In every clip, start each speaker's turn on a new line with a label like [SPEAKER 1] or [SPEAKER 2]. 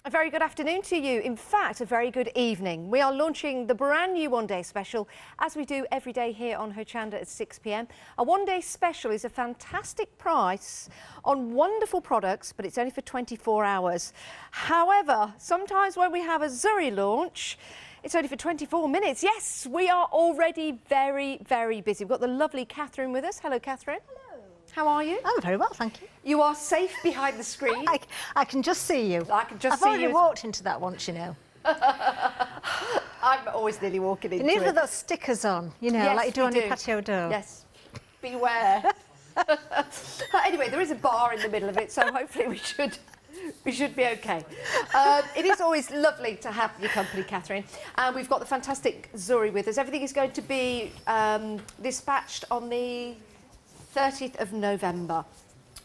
[SPEAKER 1] A very good afternoon to you. In fact, a very good evening. We are launching the brand new one-day special, as we do every day here on Hochanda at 6 p.m. A one-day special is a fantastic price on wonderful products, but it's only for 24 hours. However, sometimes when we have a Zuri launch, it's only for 24 minutes. Yes, we are already very, very busy. We've got the lovely Kathryn with us. Hello, Kathryn. Hello. How are you?
[SPEAKER 2] I'm very well, thank you.
[SPEAKER 1] You are safe behind the screen.
[SPEAKER 2] I can just see you.
[SPEAKER 1] I can just see you.
[SPEAKER 2] I've already walked into that once, you know.
[SPEAKER 1] I'm always nearly walking into it.
[SPEAKER 2] You need those stickers on, you know,
[SPEAKER 1] yes,
[SPEAKER 2] like you do on your patio door.
[SPEAKER 1] Yes. Beware. Anyway, there is a bar in the middle of it, so hopefully we should be okay. It is always lovely to have your company, Kathryn. And we've got the fantastic Zuri with us. Everything is going to be dispatched on the 30th of November.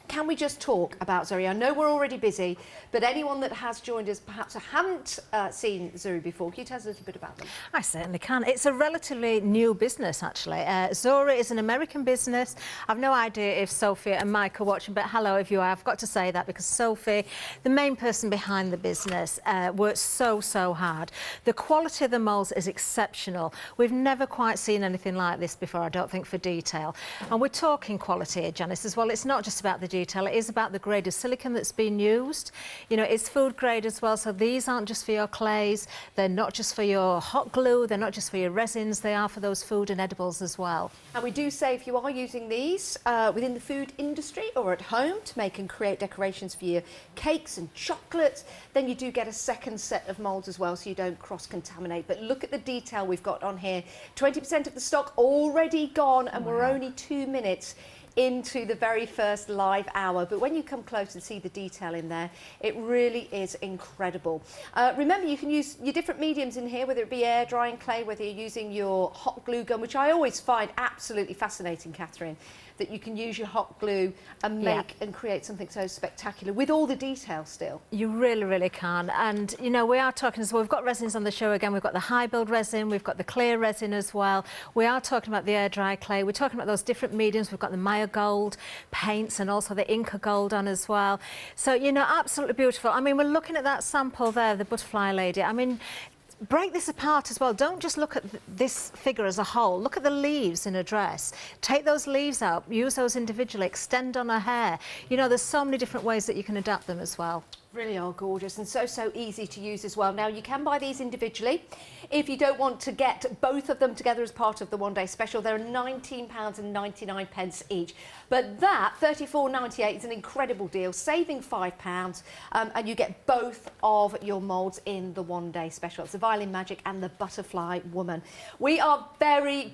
[SPEAKER 1] Can we just talk about Zuri? I know we're already busy, but anyone that has joined us perhaps haven't seen Zuri before. Can you tell us a little bit about them?
[SPEAKER 2] I certainly can. It's a relatively new business, actually. Zuri is an American business. I've no idea if Sophie and Mike are watching, but hello if you are. I've got to say that because Sophie, the main person behind the business, works so hard. The quality of the moulds is exceptional. We've never quite seen anything like this before, I don't think, for detail. And we're talking quality here, Janice, as well. It's not just about the detail, it is about the grade of silicone that's been used. You know, it's food grade as well, so these aren't just for your clays, they're not just for your hot glue, they're not just for your resins, they are for those food and edibles as well.
[SPEAKER 1] And we do say if you are using these within the food industry or at home to make and create decorations for your cakes and chocolates, then you do get a second set of moulds as well, so you don't cross-contaminate. But look at the detail we've got on here. 20% of the stock already gone, and we're only 2 minutes into the very first live hour, but when you come close and see the detail in there, it really is incredible. Remember, you can use your different mediums in here, whether it be air drying clay, whether you're using your hot glue gun, which I always find absolutely fascinating, Kathryn, that you can use your hot glue and make and create something so spectacular with all the detail still.
[SPEAKER 2] You really can. And you know, we are talking as well, we've got resins on the show again, we've got the high build resin, we've got the clear resin as well. We are talking about the air dry clay, we're talking about those different mediums, we've got the Maya gold paints and also the Inca gold on as well. So, you know, absolutely beautiful. I mean, we're looking at that sample there, the butterfly lady. I mean, break this apart as well. Don't just look at this figure as a whole. Look at the leaves in a dress. Take those leaves out, use those individually, extend on her hair. You know, there's so many different ways that you can adapt them as well.
[SPEAKER 1] Really are gorgeous and so easy to use as well. Now, you can buy these individually. If you don't want to get both of them together as part of the one-day special, they're £19.99 each. But that, £34.98, is an incredible deal, saving £5, and you get both of your moulds in the one-day special. It's the Violin Magic and the Butterfly Woman. We are very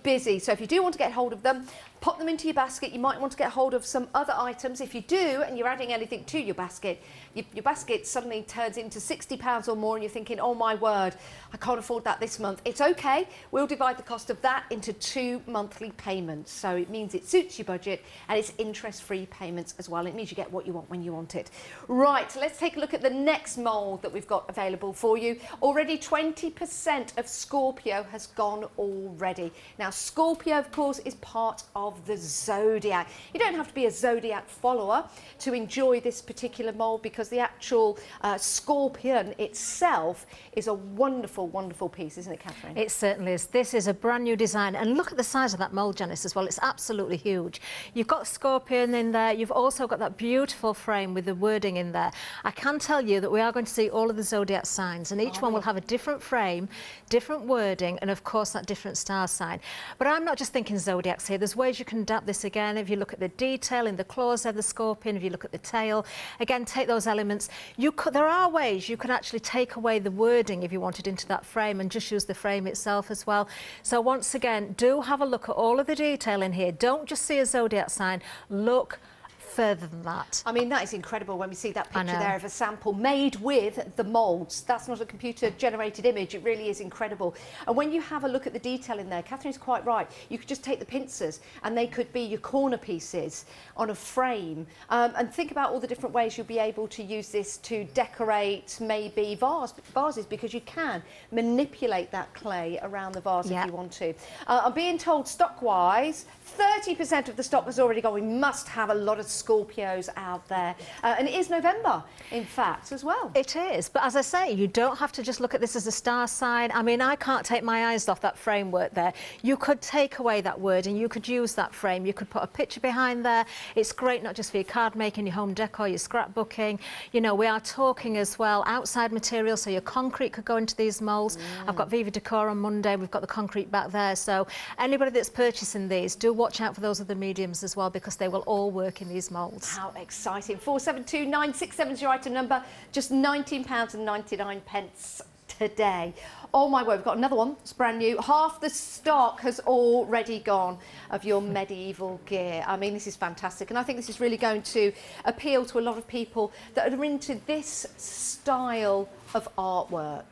[SPEAKER 1] busy, so if you do want to get hold of them, pop them into your basket. You might want to get hold of some other items. If you do, and you're adding anything to your basket, your basket suddenly turns into £60 or more, and you're thinking, oh my word, I can't afford that this month. It's okay. We'll divide the cost of that into 2 monthly payments. So it means it suits your budget, and it's interest-free payments as well. It means you get what you want when you want it. Right, so let's take a look at the next mould that we've got available for you. Already 20% of Scorpio has gone already. Now, Scorpio, of course, is part of the zodiac. You don't have to be a zodiac follower to enjoy this particular mould, because the actual scorpion itself is a wonderful piece, isn't it, Kathryn?
[SPEAKER 2] It certainly is. This is a brand new design, and look at the size of that mould, Janice, as well. It's absolutely huge. You've got scorpion in there, you've also got that beautiful frame with the wording in there. I can tell you that we are going to see all of the zodiac signs, and each one will have a different frame, different wording, and of course that different star sign. But I'm not just thinking zodiacs here. There's ways you can adapt this again. If you look at the detail in the claws of the scorpion, if you look at the tail, again, take those elements. There are ways you could actually take away the wording if you wanted into that frame and just use the frame itself as well. So once again, do have a look at all of the detail in here. Don't just see a zodiac sign. Look further than that.
[SPEAKER 1] I mean, that is incredible when we see that picture there of a sample made with the moulds. That's not a computer-generated image. It really is incredible. And when you have a look at the detail in there, Kathryn's quite right. You could just take the pincers and they could be your corner pieces on a frame. And think about all the different ways you'll be able to use this to decorate maybe vases, because you can manipulate that clay around the vase if you want to. I'm being told stock-wise, 30% of the stock has already gone. We must have a lot of Scorpios out there. And it is November, in fact, as well.
[SPEAKER 2] It is, but as I say, you don't have to just look at this as a star sign. I mean, I can't take my eyes off that framework there. You could take away that word and you could use that frame. You could put a picture behind there. It's great not just for your card making, your home decor, your scrapbooking. You know, we are talking as well outside material, so your concrete could go into these moulds. I've got Viva Decor on Monday. We've got the concrete back there. So anybody that's purchasing these, do watch out for those other mediums as well, because they will all work in these moulds.
[SPEAKER 1] How exciting. 472967 is your item number. Just £19.99 today. Oh my word, we've got another one. It's brand new. Half the stock has already gone of your medieval gear. I mean, this is fantastic. And I think this is really going to appeal to a lot of people that are into this style of artwork.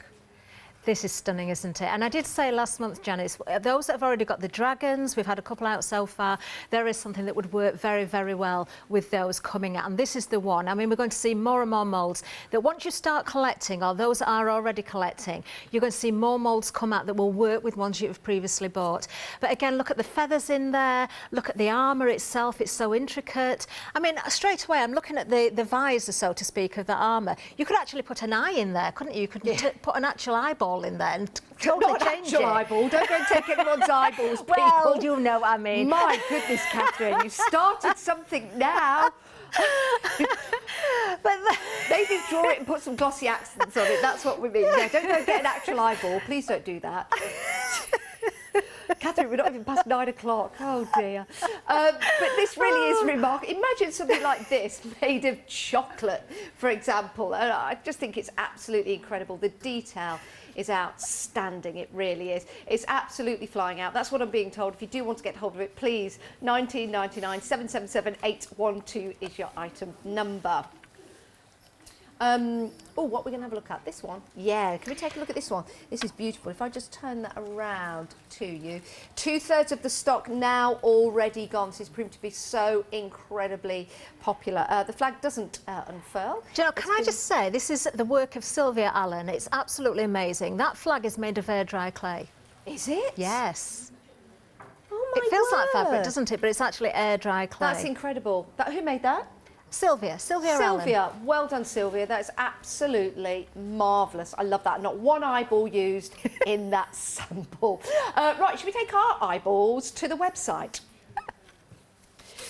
[SPEAKER 2] This is stunning, isn't it? And I did say last month, Janice, those that have already got the dragons, we've had a couple out so far, there is something that would work very, very well with those coming out. And this is the one. I mean, we're going to see more and more moulds that once you start collecting, or those that are already collecting, you're going to see more moulds come out that will work with ones you've previously bought. But again, look at the feathers in there, look at the armour itself, it's so intricate. I mean, straight away, I'm looking at the visor, so to speak, of the armour. You could actually put an eye in there, couldn't you? You could put an actual eyeball in there and totally change it.
[SPEAKER 1] Eyeball. Don't go and take anyone's eyeballs, people.
[SPEAKER 2] Well, you know what I mean.
[SPEAKER 1] My goodness, Kathryn, you've started something now.
[SPEAKER 2] But
[SPEAKER 1] maybe draw it and put some glossy accents on it. That's what we mean. No, don't go and get an actual eyeball. Please don't do that. Kathryn, we're not even past 9 o'clock. Oh dear. But this really is remarkable. Imagine something like this made of chocolate, for example. And I just think it's absolutely incredible. The detail is outstanding. It really is. It's absolutely flying out. That's what I'm being told. If you do want to get hold of it, please, 1999 777 812 is your item number. Oh, what we're going to have a look at? This one? Yeah, can we take a look at this one? This is beautiful. If I just turn that around to you. 2/3 of the stock now already gone. This is proved to be so incredibly popular. The flag doesn't unfurl.
[SPEAKER 2] Do you know, can I just say, this is the work of Sylvia Allen. It's absolutely amazing. That flag is made of air-dry clay.
[SPEAKER 1] Is it?
[SPEAKER 2] Yes.
[SPEAKER 1] Oh my
[SPEAKER 2] It feels like
[SPEAKER 1] word.
[SPEAKER 2] fabric, doesn't it? But it's actually air-dry clay.
[SPEAKER 1] That's incredible. Who made that?
[SPEAKER 2] Sylvia Allen.
[SPEAKER 1] Sylvia, well done, Sylvia. That is absolutely marvellous. I love that. Not one eyeball used in that sample. Right, should we take our eyeballs to the website?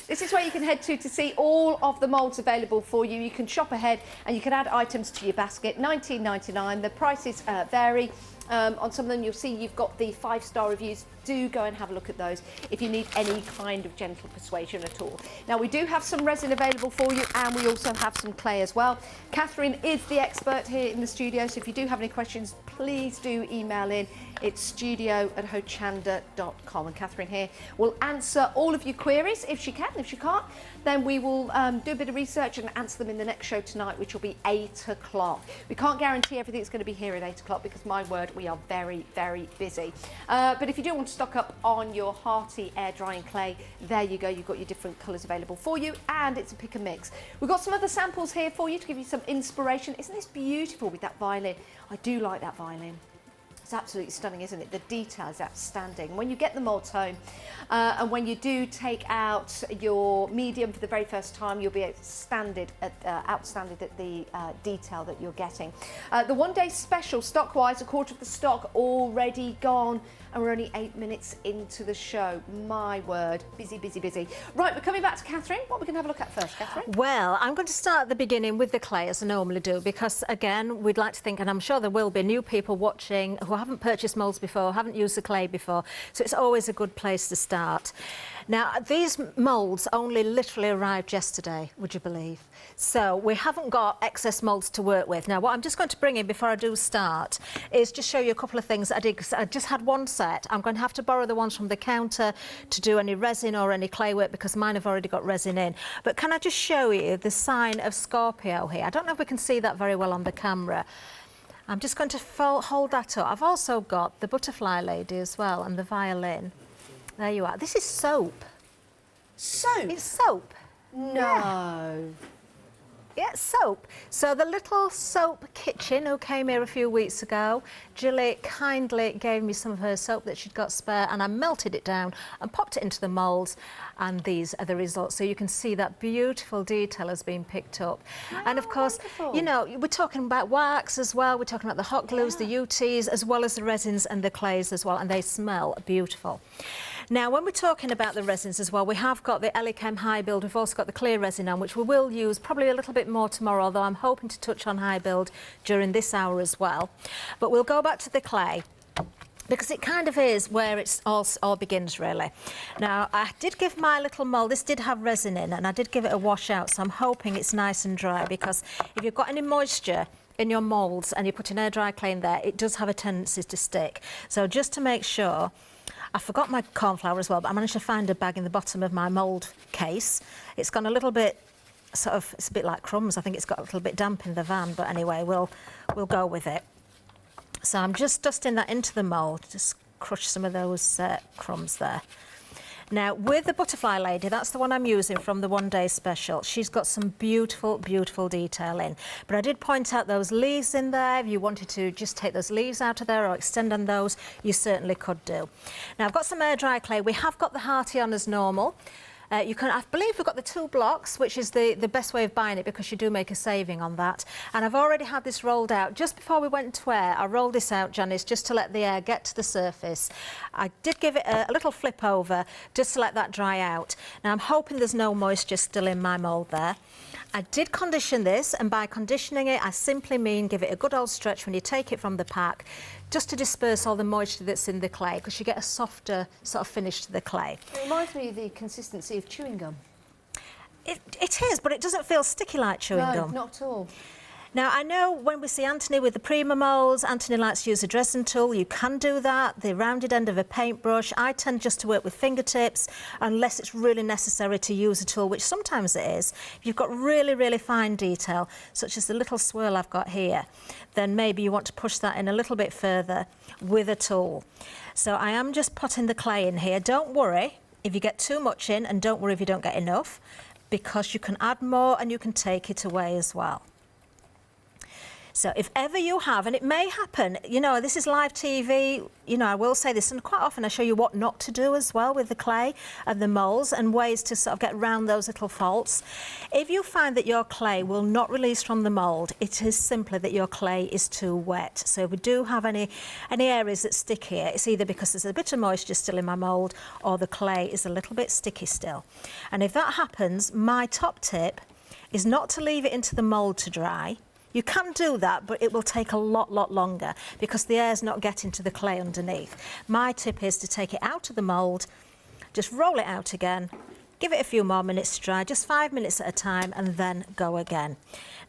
[SPEAKER 1] This is where you can head to see all of the moulds available for you. You can shop ahead and you can add items to your basket. $19.99. The prices vary. On some of them, you'll see you've got the 5-star reviews. Do go and have a look at those if you need any kind of gentle persuasion at all. Now, we do have some resin available for you, and we also have some clay as well. Kathryn is the expert here in the studio, so if you do have any questions, please do email in. It's studio@hochanda.com, and Kathryn here will answer all of your queries if she can. If she can't, then we will do a bit of research and answer them in the next show tonight, which will be 8 o'clock. We can't guarantee everything's going to be here at 8 o'clock because, my word, we are very, very busy. But if you do want to stock up on your hearty air drying clay, there you go. You've got your different colours available for you, and it's a pick and mix. We've got some other samples here for you to give you some inspiration. Isn't this beautiful with that violin? I do like that violin. It's absolutely stunning, isn't it? The detail is outstanding. When you get the moulds home and when you do take out your medium for the very first time, you'll be outstanded at the detail that you're getting. The one-day special, stock-wise, a quarter of the stock already gone, and we're only 8 minutes into the show. My word, busy, busy, busy. Right, we're coming back to Kathryn. What are we going to have a look at first, Kathryn?
[SPEAKER 2] Well, I'm going to start at the beginning with the clay, as I normally do, because, again, we'd like to think, and I'm sure there will be new people watching who haven't purchased moulds before, haven't used the clay before, so it's always a good place to start. Now, these moulds only literally arrived yesterday, would you believe? So we haven't got excess moulds to work with. Now, what I'm just going to bring in before I do start is just show you a couple of things that I did, because I just had one set. I'm going to have to borrow the ones from the counter to do any resin or any clay work, because mine have already got resin in. But can I just show you the sign of Scorpio here? I don't know if we can see that very well on the camera. I'm just going to hold that up. I've also got the butterfly lady as well, and the violin. There you are. This is soap.
[SPEAKER 1] Soap?
[SPEAKER 2] It's soap.
[SPEAKER 1] No.
[SPEAKER 2] Yeah. Yeah, soap. So the little soap kitchen who came here a few weeks ago, Julie kindly gave me some of her soap that she'd got spare, and I melted it down and popped it into the moulds, and these are the results. So you can see that beautiful detail has been picked up. And of course,
[SPEAKER 1] wonderful.
[SPEAKER 2] you know, we're talking about wax as well, we're talking about the hot glues, the UTs, as well as the resins and the clays as well, and they smell beautiful. Now, when we're talking about the resins as well, we have got the Elichem High Build. We've also got the clear resin on, which we will use probably a little bit more tomorrow, although I'm hoping to touch on High Build during this hour as well. But we'll go back to the clay, because it kind of is where it's all begins, really. Now, I did give my little mould, this did have resin in, and I did give it a wash out, so I'm hoping it's nice and dry, because if you've got any moisture in your moulds and you put an air dry clay in there, it does have a tendency to stick. So just to make sure, I forgot my corn flour as well, but I managed to find a bag in the bottom of my mould case. It's gone a little bit, sort of, it's a bit like crumbs. I think it's got a little bit damp in the van, but anyway, we'll go with it. So I'm just dusting that into the mould, just crush some of those crumbs there. Now, with the butterfly lady, that's the one I'm using from the one-day special. She's got some beautiful, beautiful detail in. But I did point out those leaves in there. If you wanted to just take those leaves out of there or extend on those, you certainly could do. Now, I've got some air dry clay. We have got the Hearty on as normal. I believe we've got the 2 blocks, which is the best way of buying it, because you do make a saving on that. And I've already had this rolled out. Just before we went to air, I rolled this out, Janice, just to let the air get to the surface. I did give it a little flip over, just to let that dry out. Now, I'm hoping there's no moisture still in my mould there. I did condition this, and by conditioning it, I simply mean give it a good old stretch when you take it from the pack, just to disperse all the moisture that's in the clay, because you get a softer sort of finish to the clay.
[SPEAKER 1] It reminds me of the consistency of chewing gum.
[SPEAKER 2] It is, but it doesn't feel sticky like chewing gum.
[SPEAKER 1] No, not at all.
[SPEAKER 2] Now, I know when we see Anthony with the Prima moulds, Anthony likes to use a dressing tool. You can do that, the rounded end of a paintbrush. I tend just to work with fingertips, unless it's really necessary to use a tool, which sometimes it is. If you've got really, really fine detail, such as the little swirl I've got here, then maybe you want to push that in a little bit further with a tool. So I am just putting the clay in here. Don't worry if you get too much in, and don't worry if you don't get enough, because you can add more and you can take it away as well. So if ever you have, and it may happen, you know, this is live TV, you know, I will say this, and quite often I show you what not to do as well with the clay and the moulds, and ways to sort of get around those little faults. If you find that your clay will not release from the mould, it is simply that your clay is too wet. So if we do have any areas that stick here, it's either because there's a bit of moisture still in my mould, or the clay is a little bit sticky still. And if that happens, my top tip is not to leave it into the mould to dry. You can do that, but it will take a lot longer, because the air's not getting to the clay underneath. My tip is to take it out of the mould, just roll it out again, give it a few more minutes to dry, just 5 minutes at a time, and then go again.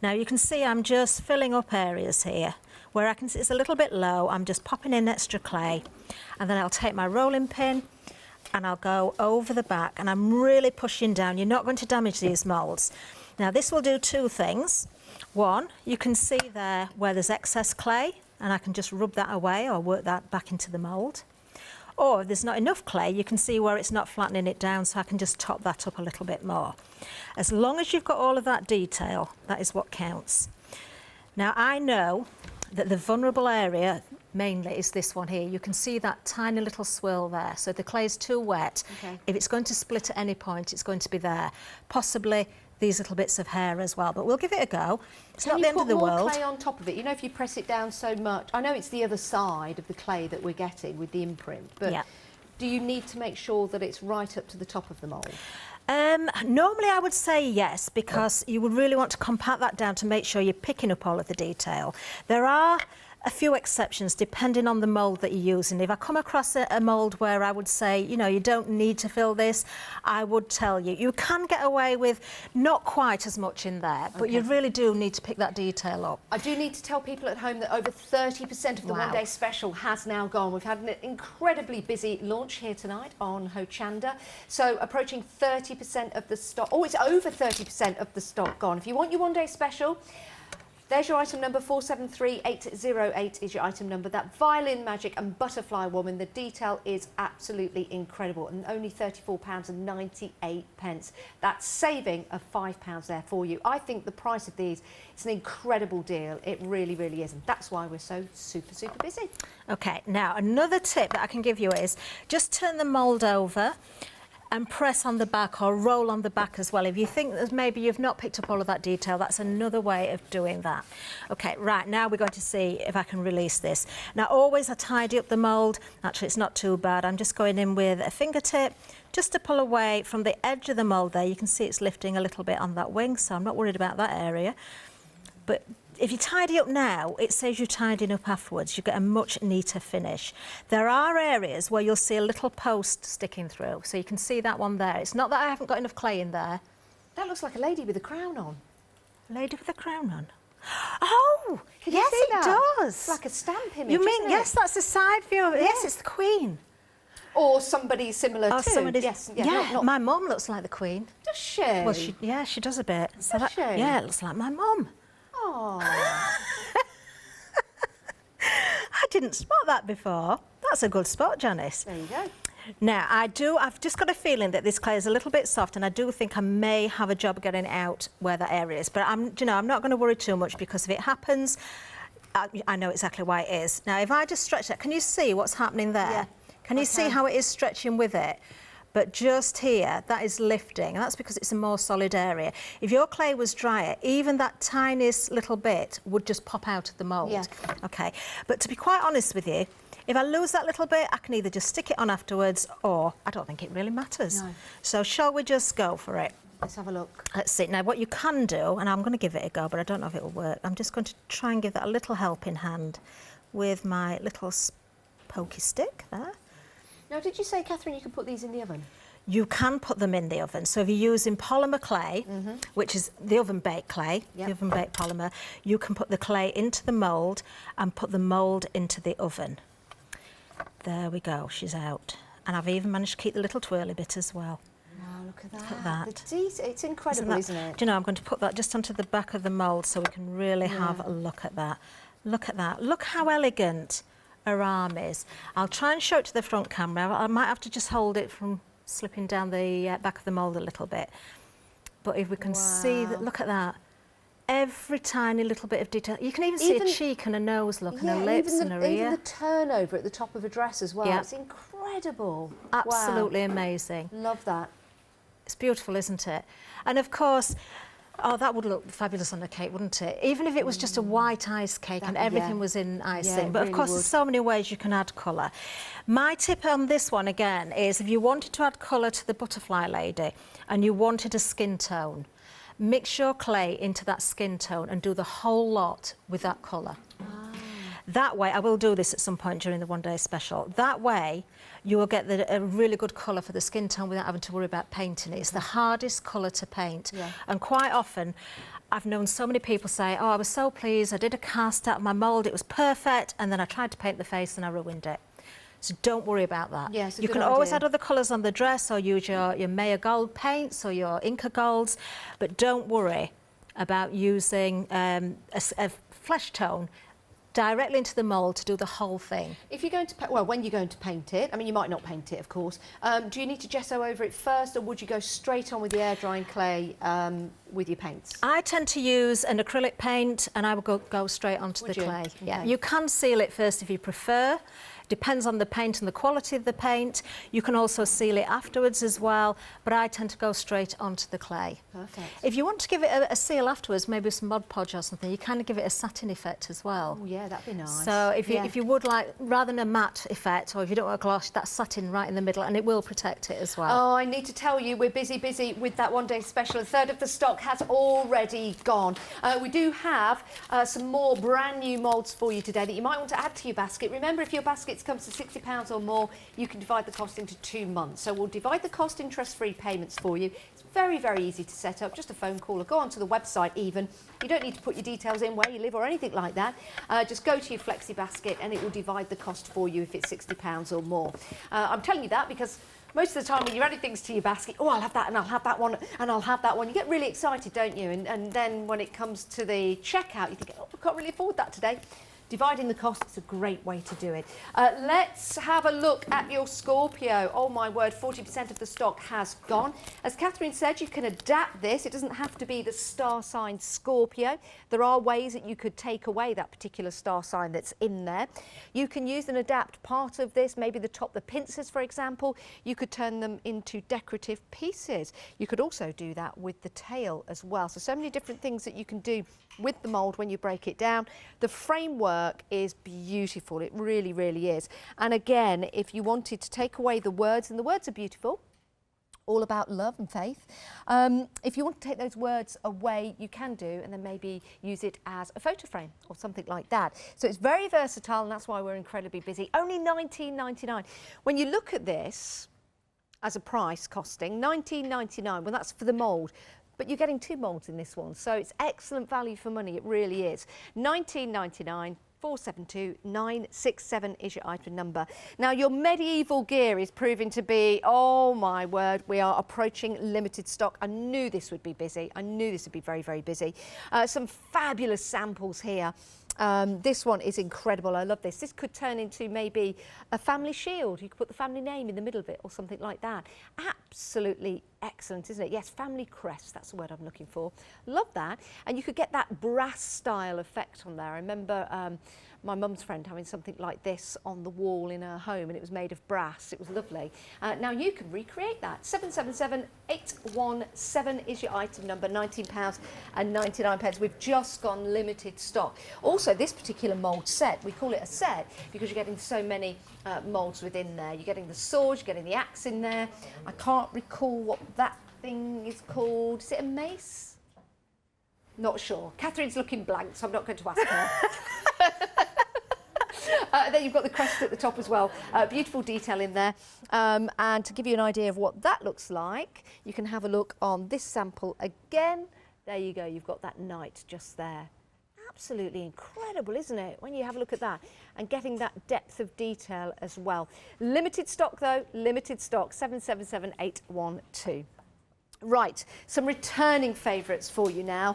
[SPEAKER 2] Now you can see I'm just filling up areas here where I can see it's a little bit low. I'm just popping in extra clay, and then I'll take my rolling pin and I'll go over the back, and I'm really pushing down. You're not going to damage these moulds. Now this will do 2 things. One, you can see there where there's excess clay, and I can just rub that away or work that back into the mould. Or if there's not enough clay, you can see where it's not flattening it down, so I can just top that up a little bit more. As long as you've got all of that detail, that is what counts. Now, I know that the vulnerable area mainly is this one here. You can see that tiny little swirl there. So if the clay is too wet, if it's going to split at any point, it's going to be there. Possibly these little bits of hair as well, but we'll give it a go. It's not the end of the world.
[SPEAKER 1] Can you put more clay on top of it? You know, if you press it down so much, I know it's the other side of the clay that we're getting with the imprint, but do you need to make sure that it's right up to the top of the mould?
[SPEAKER 2] Normally I would say yes, because you would really want to compact that down to make sure you're picking up all of the detail. There are a few exceptions depending on the mould that you're using. If I come across a mould where I would say, you know, you don't need to fill this, I would tell you. You can get away with not quite as much in there, but you really do need to pick that detail up.
[SPEAKER 1] I do need to tell people at home that over 30% of the one-day special has now gone. We've had an incredibly busy launch here tonight on Hochanda. So approaching 30% of the stock. Oh, it's over 30% of the stock gone. If you want your one-day special, There's your item number, 473808 is your item number. That Violin Magic and Butterfly Woman, the detail is absolutely incredible, and only £34.98. That's saving of £5 there for you. I think the price of these, it's an incredible deal. It really, really is, and that's why we're so super, super busy.
[SPEAKER 2] Okay, now another tip that I can give you is just turn the mould over and press on the back or roll on the back as well. If you think that maybe you've not picked up all of that detail, that's another way of doing that. Okay, right, now we're going to see if I can release this. Now always I tidy up the mould. Actually, it's not too bad. I'm just going in with a fingertip just to pull away from the edge of the mould there. You can see it's lifting a little bit on that wing, so I'm not worried about that area. But if you tidy up now, it saves you tidying up afterwards. You get a much neater finish. There are areas where you'll see a little post sticking through, so you can see that one there. It's not that I haven't got enough clay in there.
[SPEAKER 1] That looks like a lady with a crown on.
[SPEAKER 2] A lady with a crown on? Oh,
[SPEAKER 1] Can you
[SPEAKER 2] yes,
[SPEAKER 1] see
[SPEAKER 2] it
[SPEAKER 1] that?
[SPEAKER 2] does.
[SPEAKER 1] It's like a stamp image,
[SPEAKER 2] You mean,
[SPEAKER 1] isn't it?
[SPEAKER 2] yes, that's a side view of it. Yes, it's the Queen.
[SPEAKER 1] Or somebody similar
[SPEAKER 2] Oh,
[SPEAKER 1] to.
[SPEAKER 2] somebody's,
[SPEAKER 1] Yes,
[SPEAKER 2] yeah, my mum looks like the Queen.
[SPEAKER 1] Does she?
[SPEAKER 2] Well, she does a bit. So
[SPEAKER 1] Does she?
[SPEAKER 2] Yeah, it looks like my mum.
[SPEAKER 1] Oh.
[SPEAKER 2] I didn't spot that before. That's a good spot, Janice.
[SPEAKER 1] There you go.
[SPEAKER 2] Now, I've just got a feeling that this clay is a little bit soft, and I do think I may have a job getting out where that area is. But I'm not going to worry too much, because if it happens, I know exactly why it is. Now, if I just stretch that, can you see what's happening there?
[SPEAKER 1] Yeah,
[SPEAKER 2] Can you see how it is stretching with it? But just here, that is lifting, and that's because it's a more solid area. If your clay was drier, even that tiniest little bit would just pop out of the mould.
[SPEAKER 1] Yeah.
[SPEAKER 2] Okay, but to be quite honest with you, if I lose that little bit, I can either just stick it on afterwards, or I don't think it really matters.
[SPEAKER 1] No.
[SPEAKER 2] So shall we just go for it?
[SPEAKER 1] Let's have a look.
[SPEAKER 2] Let's see. Now, what you can do, and I'm going to give it a go, but I don't know if it will work. I'm just going to try and give that a little helping hand with my little pokey stick there.
[SPEAKER 1] Now, did you say, Kathryn, you can put these in the oven?
[SPEAKER 2] You can put them in the oven. So if you're using polymer clay, which is the oven baked clay,
[SPEAKER 1] Yep.
[SPEAKER 2] the oven baked polymer, you can put the clay into the mould and put the mould into the oven. There we go, she's out. And I've even managed to keep the little twirly bit as well.
[SPEAKER 1] Wow, look at that.
[SPEAKER 2] Look at that.
[SPEAKER 1] It's incredible, isn't it?
[SPEAKER 2] Do you know, I'm going to put that just onto the back of the mould so we can really have a look at that. Look at that. Look how elegant her arm is. I'll try and show it to the front camera. I might have to just hold it from slipping down the back of the mould a little bit. But if we can see that, look at that. Every tiny little bit of detail. You can even see a cheek and a nose look, and her lips and her ear.
[SPEAKER 1] Even the turnover at the top of a dress as well.
[SPEAKER 2] Yeah.
[SPEAKER 1] It's incredible.
[SPEAKER 2] Absolutely
[SPEAKER 1] Wow.
[SPEAKER 2] amazing.
[SPEAKER 1] Love that.
[SPEAKER 2] It's beautiful, isn't it? And of course, oh, that would look fabulous on a cake, wouldn't it? Even if it was just a white ice cake and everything was in icing.
[SPEAKER 1] it
[SPEAKER 2] But of
[SPEAKER 1] really
[SPEAKER 2] course,
[SPEAKER 1] would.
[SPEAKER 2] there's so many ways you can add colour. My tip on this one, again, is if you wanted to add colour to the butterfly lady and you wanted a skin tone, mix your clay into that skin tone and do the whole lot with that colour. That way, I will do this at some point during the one-day special. That way, you will get a really good colour for the skin tone without having to worry about painting it. It's the hardest colour to paint.
[SPEAKER 1] Yeah.
[SPEAKER 2] And quite often, I've known so many people say, oh, I was so pleased, I did a cast out of my mould, it was perfect, and then I tried to paint the face and I ruined it. So don't worry about that.
[SPEAKER 1] Yeah, it's a
[SPEAKER 2] you
[SPEAKER 1] good
[SPEAKER 2] can always
[SPEAKER 1] idea.
[SPEAKER 2] add other colours on the dress, or use your Maya Gold paints or your Inca Golds, but don't worry about using a flesh tone directly into the mould to do the whole thing.
[SPEAKER 1] If you're going to, well, when you're going to paint it, I mean, you might not paint it, of course. Do you need to gesso over it first, or would you go straight on with the air drying clay with your paints?
[SPEAKER 2] I tend to use an acrylic paint, and I would go straight onto
[SPEAKER 1] Would
[SPEAKER 2] the
[SPEAKER 1] you?
[SPEAKER 2] clay. Yeah,
[SPEAKER 1] Okay.
[SPEAKER 2] you can seal it first if you prefer. Depends on the paint and the quality of the paint. You can also seal it afterwards as well, but I tend to go straight onto the clay.
[SPEAKER 1] Perfect.
[SPEAKER 2] If you want to give it a seal afterwards, maybe some Mod Podge or something, you kind of give it a satin effect as well.
[SPEAKER 1] Oh, yeah, that'd be nice.
[SPEAKER 2] So if you would like, rather than a matte effect, or if you don't want a gloss, that satin right in the middle, and it will protect it as well.
[SPEAKER 1] Oh, I need to tell you, we're busy with that one-day special. A third of the stock has already gone. We do have some more brand new moulds for you today that you might want to add to your basket. Remember, if your basket comes to £60 or more, you can divide the cost into 2 months. So we'll divide the cost interest-free payments for you. It's very, very easy to set up. Just a phone call or go onto the website even. You don't need to put your details in where you live or anything like that. Just go to your Flexi basket and it will divide the cost for you if it's £60 or more. I'm telling you that because most of the time when you're adding things to your basket, oh, I'll have that and I'll have that one and I'll have that one. You get really excited, don't you? And then when it comes to the checkout, you think, oh, I can't really afford that today. Dividing the cost is a great way to do it. Let's have a look at your Scorpio. Oh my word, 40% of the stock has gone. As Kathryn said, you can adapt this. It doesn't have to be the star sign Scorpio. There are ways that you could take away that particular star sign that's in there. You can use and adapt part of this, maybe the top, the pincers, for example. You could turn them into decorative pieces. You could also do that with the tail as well. So many different things that you can do with the mould when you break it down. The framework is beautiful. It really, really is. And again, if you wanted to take away the words, and the words are beautiful, all about love and faith. If you want to take those words away, you can do, and then maybe use it as a photo frame or something like that. So it's very versatile, and that's why we're incredibly busy. Only $19.99. When you look at this as a price costing, $19.99, well, that's for the mould. But you're getting 2 moulds in this one, so it's excellent value for money. It really is. $19.99, 472967 is your item number. Now, your medieval gear is proving to be, oh my word, we are approaching limited stock. I knew this would be busy. I knew this would be very, very busy. Some fabulous samples here. This one is incredible. I love this. This could turn into maybe a family shield. You could put the family name in the middle of it or something like that. Absolutely excellent, isn't it? Yes, family crest, that's the word I'm looking for. Love that. And you could get that brass style effect on there. I remember my mum's friend having something like this on the wall in her home, and it was made of brass. It was lovely. Now you can recreate that. 777817 is your item number, £19.99. We've just gone limited stock. Also, this particular mould set, we call it a set because you're getting so many moulds within there. You're getting the sword, you're getting the axe in there. I can't recall what that thing is called. Is it a mace? Not sure. Kathryn's looking blank, so I'm not going to ask her. Then you've got the crest at the top as well. Beautiful detail in there. And to give you an idea of what that looks like, you can have a look on this sample again. There you go. You've got that knight just there. Absolutely incredible, isn't it? When you have a look at that and getting that depth of detail as well. Limited stock though, limited stock, 777812. Right, some returning favourites for you now.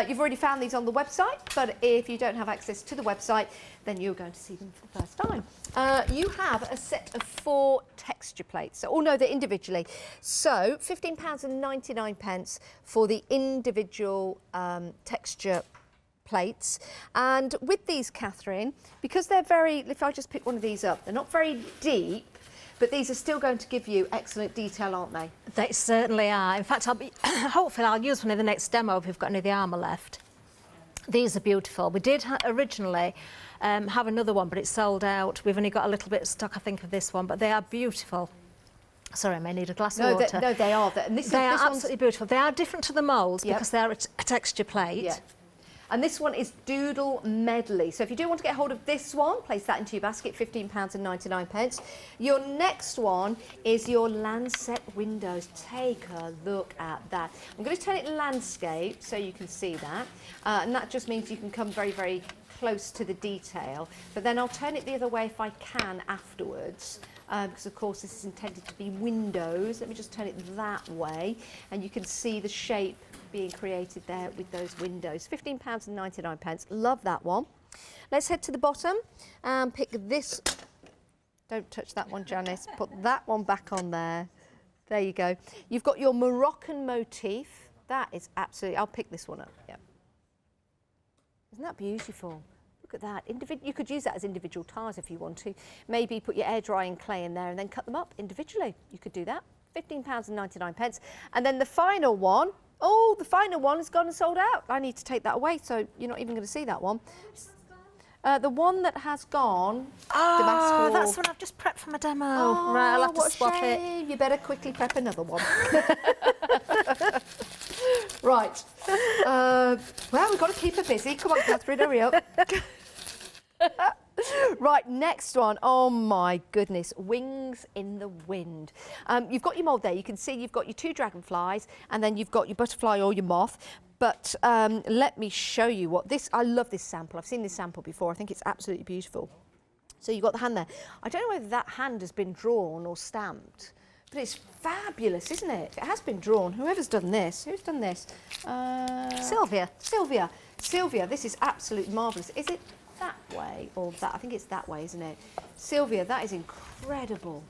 [SPEAKER 1] You've already found these on the website, but if you don't have access to the website, then you're going to see them for the first time. You have a set of 4 texture plates. So, oh no, they're individually. So, £15.99 for the individual texture plates. And with these, Kathryn, because they're very, if I just pick one of these up, they're not very deep, but these are still going to give you excellent detail, aren't they?
[SPEAKER 2] They certainly are. In fact, hopefully I'll use one in the next demo if we've got any of the armour left. These are beautiful. We did originally have another one, but it's sold out. We've only got a little bit of stock, I think, of this one, but they are beautiful. Sorry, I may need a glass of water.
[SPEAKER 1] No, they are. And
[SPEAKER 2] they are absolutely beautiful. They are different to the moulds because they are a texture plate.
[SPEAKER 1] Yeah. And this one is Doodle Medley. So if you do want to get hold of this one, place that into your basket, £15.99. Your next one is your Lancet windows. Take a look at that. I'm going to turn it landscape so you can see that. And that just means you can come very, very close to the detail. But then I'll turn it the other way if I can afterwards. Because of course this is intended to be windows. Let me just turn it that way. And you can see the shape being created there with those windows. £15.99. Love that one. Let's head to the bottom and pick this. Don't touch that one, Janice. Put that one back on there. There you go. You've got your Moroccan motif. That is absolutely, I'll pick this one up. Yeah. Isn't that beautiful? Look at that. You could use that as individual tiles if you want to. Maybe put your air drying clay in there and then cut them up individually. You could do that. £15.99. And then the final one. Oh, the final one has gone and sold out. I need to take that away, so you're not even going to see that one. The one that has gone.
[SPEAKER 2] Oh, that's the one I've just prepped for my demo.
[SPEAKER 1] Oh,
[SPEAKER 2] right, I'll have to swap it.
[SPEAKER 1] You better quickly prep another one. Right. Well, we've got to keep her busy. Come on, Kathryn, hurry up. Right, next one. Oh my goodness, Wings in the Wind. You've got your mould there. You can see you've got your 2 dragonflies and then you've got your butterfly or your moth. But let me show you what this, I love this sample. I've seen this sample before. I think it's absolutely beautiful. So you've got the hand there. I don't know whether that hand has been drawn or stamped, But it's fabulous, isn't it? It has been drawn. Whoever's done this, who's done this?
[SPEAKER 2] Sylvia.
[SPEAKER 1] Sylvia. Sylvia, this is absolutely marvellous. Is it that way or that? I think it's that way, isn't it? Sylvia, that is incredible.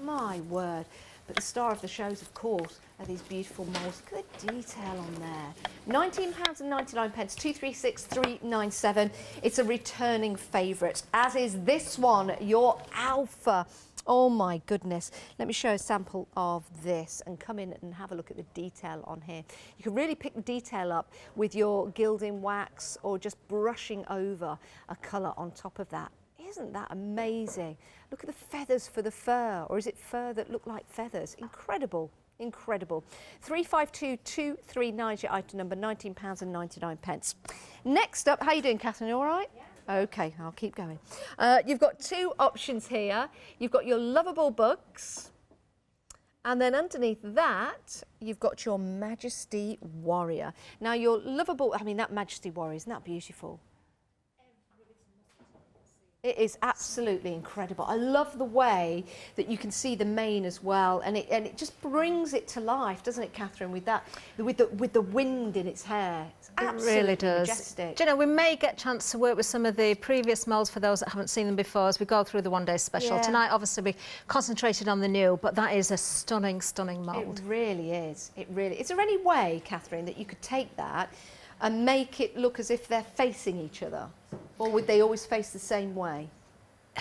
[SPEAKER 1] My word. But the star of the shows, of course, are these beautiful moulds. Look at the detail on there. £19.99, 236397. It's a returning favourite, as is this one, your Alpha. Oh my goodness. Let me show a sample of this and come in and have a look at the detail on here. You can really pick the detail up with your gilding wax or just brushing over a colour on top of that. Isn't that amazing? Look at the feathers for the fur, or is it fur that look like feathers? Incredible, incredible. 352239 is your item number, £19.99. Next up, how are you doing, Kathryn? You all right? Yeah. Okay, I'll keep going. You've got two options here. You've got your lovable books, and then underneath that, you've got your Majesty Warrior. Now, your lovable, I mean, that Majesty Warrior, isn't that beautiful? It is absolutely incredible. I love the way that you can see the mane as well, and it just brings it to life, doesn't it, Kathryn? With that, with the wind in its hair, it's absolutely
[SPEAKER 2] really does.
[SPEAKER 1] majestic.
[SPEAKER 2] Do you know, we may get a chance to work with some of the previous moulds for those that haven't seen them before as we go through the one-day special.
[SPEAKER 1] Yeah.
[SPEAKER 2] Tonight, obviously, we concentrated on the new, but that is a stunning, stunning mould.
[SPEAKER 1] It really is. It really. Is there any way, Kathryn, that you could take that and make it look as if they're facing each other? Or would they always face the same way? I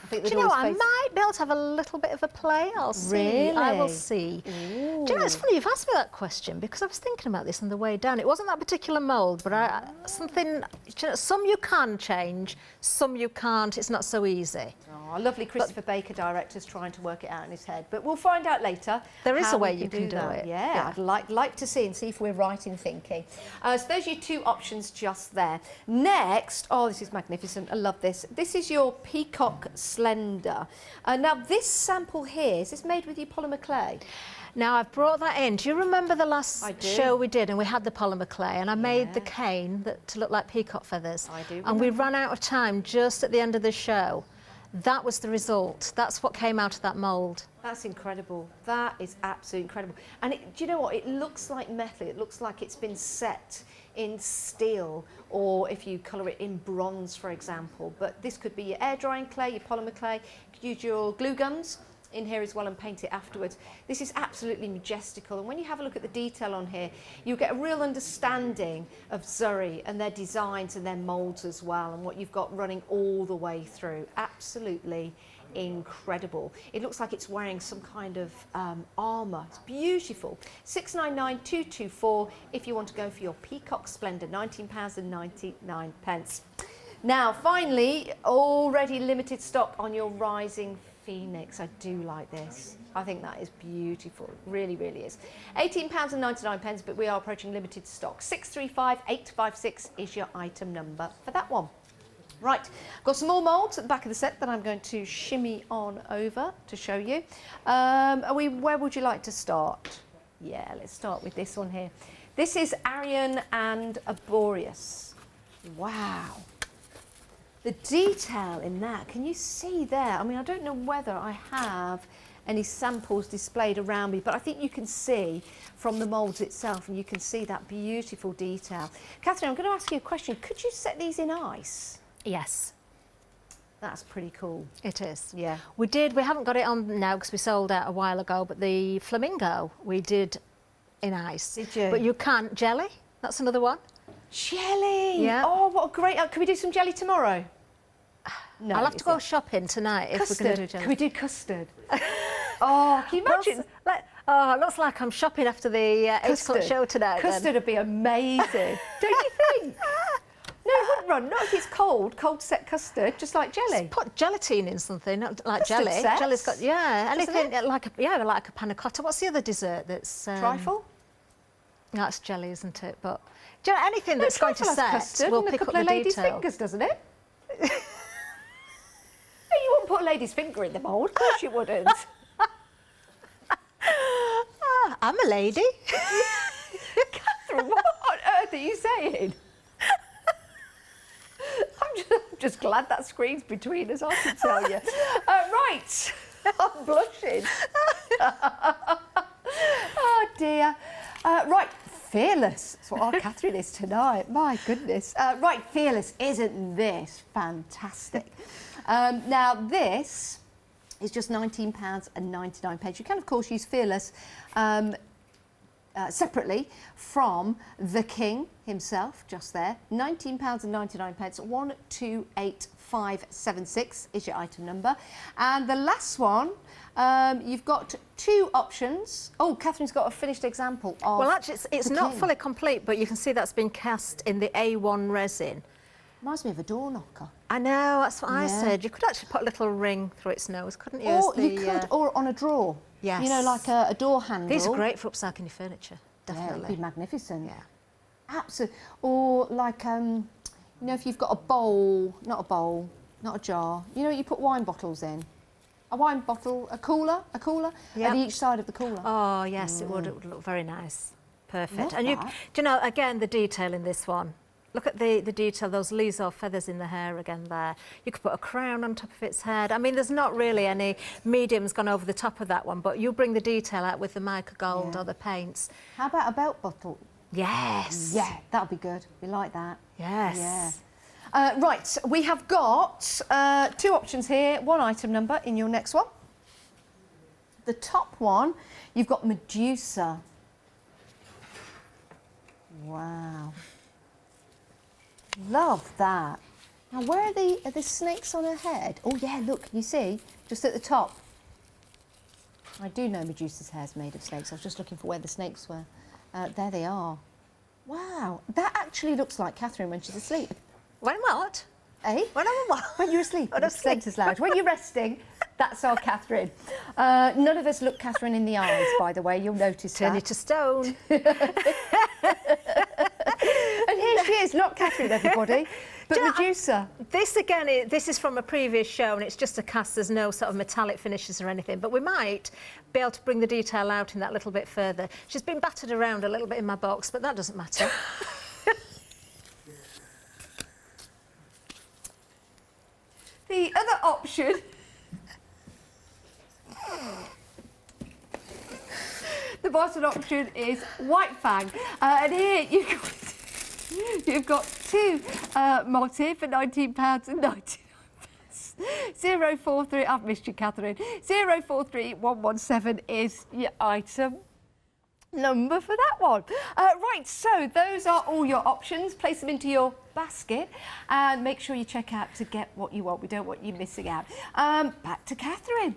[SPEAKER 1] think
[SPEAKER 2] Do you know what? I might be able to have a little bit of a play. I'll see.
[SPEAKER 1] Really?
[SPEAKER 2] I will see.
[SPEAKER 1] Ooh.
[SPEAKER 2] Do you know, it's funny you've asked me that question because I was thinking about this on the way down. It wasn't that particular mould, but something, you know, some you can change, some you can't. It's not so easy.
[SPEAKER 1] Oh, lovely Christopher Baker, director's trying to work it out in his head. But we'll find out later.
[SPEAKER 2] There is
[SPEAKER 1] how
[SPEAKER 2] a way
[SPEAKER 1] we
[SPEAKER 2] you can do
[SPEAKER 1] that.
[SPEAKER 2] it.
[SPEAKER 1] Yeah,
[SPEAKER 2] Yeah.
[SPEAKER 1] I'd like to see and see if we're right in thinking. So those are your two options just there. Next, oh, this is magnificent. I love this. This is your Peacock Slender. Now, this sample here, is this made with your polymer clay?
[SPEAKER 2] Now, I've brought that in. Do you remember the last show we did and we had the polymer clay and I made the cane to look like peacock feathers?
[SPEAKER 1] I do.
[SPEAKER 2] And we ran out of time just at the end of the show. That was the result. That's what came out of that mould.
[SPEAKER 1] That's incredible. That is absolutely incredible. And do you know what? It looks like metal. It looks like it's been set in steel, or if you colour it in bronze, for example. But this could be your air drying clay, your polymer clay. You could use your glue guns in here as well and paint it afterwards. This is absolutely majestical, and when you have a look at the detail on here, you get a real understanding of Zuri and their designs and their moulds as well, and what you've got running all the way through. Absolutely incredible. It looks like it's wearing some kind of armour. It's beautiful. 699-224 if you want to go for your Peacock Splendor, £19.99. Now, finally, already limited stock on your Rising Phoenix. I do like this. I think that is beautiful. It really, really is. £18.99, but we are approaching limited stock. 635856 is your item number for that one. Right, got some more moulds at the back of the set that I'm going to shimmy on over to show you. Where would you like to start? Yeah, let's start with this one here. This is Arian and Arboreus. Wow. The detail in that, can you see there? I mean, I don't know whether I have any samples displayed around me, but I think you can see from the moulds itself, and you can see that beautiful detail. Kathryn, I'm going to ask you a question. Could you set these in ice?
[SPEAKER 2] Yes.
[SPEAKER 1] That's pretty cool.
[SPEAKER 2] It is.
[SPEAKER 1] Yeah.
[SPEAKER 2] We haven't got it on now because we sold out a while ago, but the flamingo we did in ice.
[SPEAKER 1] Did you?
[SPEAKER 2] But you can't. Jelly, that's another one.
[SPEAKER 1] Jelly!
[SPEAKER 2] Yeah.
[SPEAKER 1] Oh, what a great... can we do some jelly tomorrow? No.
[SPEAKER 2] I'll have to go shopping tonight if we're going to do jelly.
[SPEAKER 1] Can we do custard? Oh, can you imagine?
[SPEAKER 2] It looks like I'm shopping after the 8 o'clock show tonight.
[SPEAKER 1] Custard would be amazing. Don't you think? No, it wouldn't run. Not if it's cold set custard, just like jelly.
[SPEAKER 2] Just put gelatine in something, not like
[SPEAKER 1] Custard
[SPEAKER 2] jelly.
[SPEAKER 1] sets,
[SPEAKER 2] Jelly's got anything
[SPEAKER 1] it?
[SPEAKER 2] like a panna cotta. What's the other dessert that's
[SPEAKER 1] Trifle?
[SPEAKER 2] That's jelly, isn't it? But do you know anything that's going to set?
[SPEAKER 1] Custard
[SPEAKER 2] We'll
[SPEAKER 1] and
[SPEAKER 2] pick
[SPEAKER 1] a
[SPEAKER 2] up
[SPEAKER 1] couple
[SPEAKER 2] the
[SPEAKER 1] of ladies'
[SPEAKER 2] detail.
[SPEAKER 1] fingers, doesn't it? No, you wouldn't put a lady's finger in the mould. Of course you wouldn't.
[SPEAKER 2] I'm a lady.
[SPEAKER 1] Kathryn, what on earth are you saying? I'm just glad that screen's between us, I can tell you. Right, I'm blushing. Oh dear. Right, Fearless. That's what our Kathryn is tonight. My goodness. Right, Fearless. Isn't this fantastic? Now this is just £19.99. You can of course use Fearless separately from the King himself, just there. £19.99, 128576 is your item number. And the last one, you've got two options. Oh, Kathryn's got a finished example of.
[SPEAKER 2] Well, actually, it's not fully complete, but you can see that's been cast in the A1 resin.
[SPEAKER 1] Reminds me of a door knocker.
[SPEAKER 2] I know, that's what I said. You could actually put a little ring through its nose, couldn't you?
[SPEAKER 1] Or you could, or on a drawer.
[SPEAKER 2] Yes.
[SPEAKER 1] You know, like a door handle.
[SPEAKER 2] These are great for upcycling your furniture, definitely.
[SPEAKER 1] Yeah, it'd be magnificent.
[SPEAKER 2] Yeah.
[SPEAKER 1] Absolutely. Or like, you know, if you've got a bowl, not a jar, you know, you put wine bottles in. A wine bottle, a cooler at each side of the cooler.
[SPEAKER 2] Oh, yes, it would look very nice. Perfect.
[SPEAKER 1] Love
[SPEAKER 2] And do
[SPEAKER 1] that.
[SPEAKER 2] you know, again, the detail in this one. Look at the detail, those Liesel feathers in the hair again there. You could put a crown on top of its head. I mean, there's not really any mediums gone over the top of that one, but you bring the detail out with the mica gold or the paints.
[SPEAKER 1] How about a belt buckle?
[SPEAKER 2] Yes.
[SPEAKER 1] Yeah, that'll be good. We like that.
[SPEAKER 2] Yes.
[SPEAKER 1] Yeah. Right, we have got two options here, one item number in your next one. The top one, you've got Medusa. Wow. Love that. Now, where are the snakes on her head? Oh, yeah, look, you see, just at the top. I do know Medusa's hair's made of snakes. I was just looking for where the snakes were. There they are. Wow, that actually looks like Kathryn when she's asleep.
[SPEAKER 2] When what?
[SPEAKER 1] Eh?
[SPEAKER 2] When I'm what?
[SPEAKER 1] When you're asleep.
[SPEAKER 2] When
[SPEAKER 1] in
[SPEAKER 2] I'm
[SPEAKER 1] the Presenters Lounge. When you're resting, that's our Kathryn. None of us look Kathryn in the eyes, by the way. You'll notice
[SPEAKER 2] Turn
[SPEAKER 1] that.
[SPEAKER 2] you to stone.
[SPEAKER 1] And here she is, not Kathryn, everybody, but Medusa.
[SPEAKER 2] This again, this is from a previous show, and it's just a cast. There's no sort of metallic finishes or anything, but we might be able to bring the detail out in that little bit further. She's been battered around a little bit in my box, but that doesn't matter.
[SPEAKER 1] The other option. The bottom option is White Fang, and here you've got two mods here for £19.99. 043. I've missed you, Kathryn. 043117 is your item number for that one. Right, so those are all your options. Place them into your basket and make sure you check out to get what you want. We don't want you missing out. Back to Kathryn.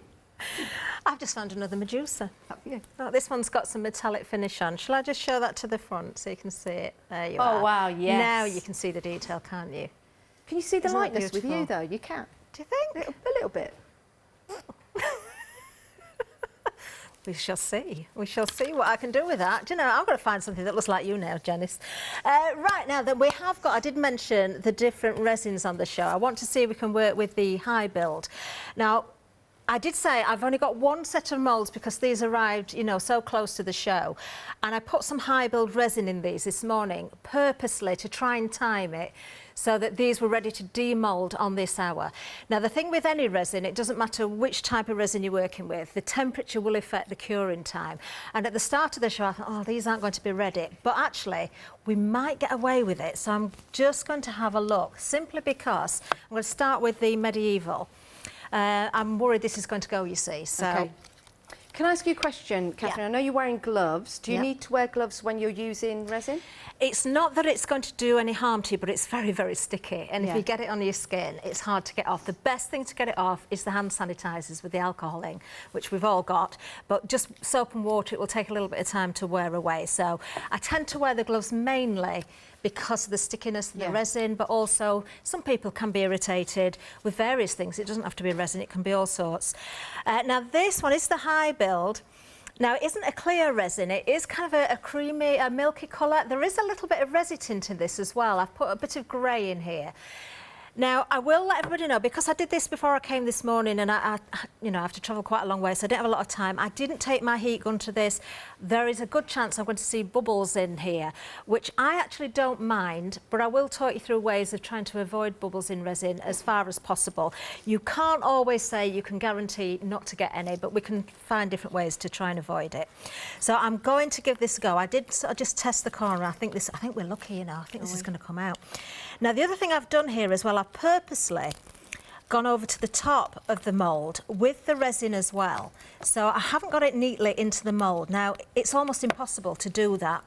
[SPEAKER 2] I've just found another Medusa.
[SPEAKER 1] Have you?
[SPEAKER 2] Oh, this one's got some metallic finish on. Shall I just show that to the front so you can see it? There you are.
[SPEAKER 1] Oh, wow, yes.
[SPEAKER 2] Now you can see the detail, can't you?
[SPEAKER 1] Can you see the
[SPEAKER 2] Isn't that
[SPEAKER 1] likeness with you,
[SPEAKER 2] beautiful?
[SPEAKER 1] though? You can.
[SPEAKER 2] Do you think?
[SPEAKER 1] A little bit.
[SPEAKER 2] We shall see. We shall see what I can do with that. Do you know, I've got to find something that looks like you now, Janice. Right, now that we have got, I did mention the different resins on the show. I want to see if we can work with the high build. Now, I did say I've only got one set of moulds because these arrived, you know, so close to the show. And I put some high build resin in these this morning purposely to try and time it so that these were ready to demould on this hour. Now, the thing with any resin, it doesn't matter which type of resin you're working with, the temperature will affect the curing time. And at the start of the show, I thought, oh, these aren't going to be ready. But actually, we might get away with it. So I'm just going to have a look, simply because I'm going to start with the medieval. I'm worried this is going to go, you see, so...
[SPEAKER 1] Okay. Can I ask you a question, Kathryn?
[SPEAKER 2] Yeah.
[SPEAKER 1] I know you're wearing gloves. Do you
[SPEAKER 2] Yeah.
[SPEAKER 1] need to wear gloves when you're using resin?
[SPEAKER 2] It's not that it's going to do any harm to you, but it's very, very sticky. And if you get it on your skin, it's hard to get off. The best thing to get it off is the hand sanitisers with the alcohol in, which we've all got. But just soap and water, it will take a little bit of time to wear away. So I tend to wear the gloves mainly because of the stickiness of the resin, but also some people can be irritated with various things. It doesn't have to be resin, it can be all sorts. Now this one is the high build. Now it isn't a clear resin, it is kind of a creamy, a milky colour. There is a little bit of resin tint in this as well. I've put a bit of grey in here. Now, I will let everybody know, because I did this before I came this morning, and I have to travel quite a long way, so I didn't have a lot of time. I didn't take my heat gun to this. There is a good chance I'm going to see bubbles in here, which I actually don't mind, but I will talk you through ways of trying to avoid bubbles in resin as far as possible. You can't always say you can guarantee not to get any, but we can find different ways to try and avoid it. So I'm going to give this a go. I did sort of just test the corner. I think we're lucky, you know. I think this is going to come out. Now, the other thing I've done here as well, I've purposely gone over to the top of the mould with the resin as well. So I haven't got it neatly into the mould. Now, it's almost impossible to do that.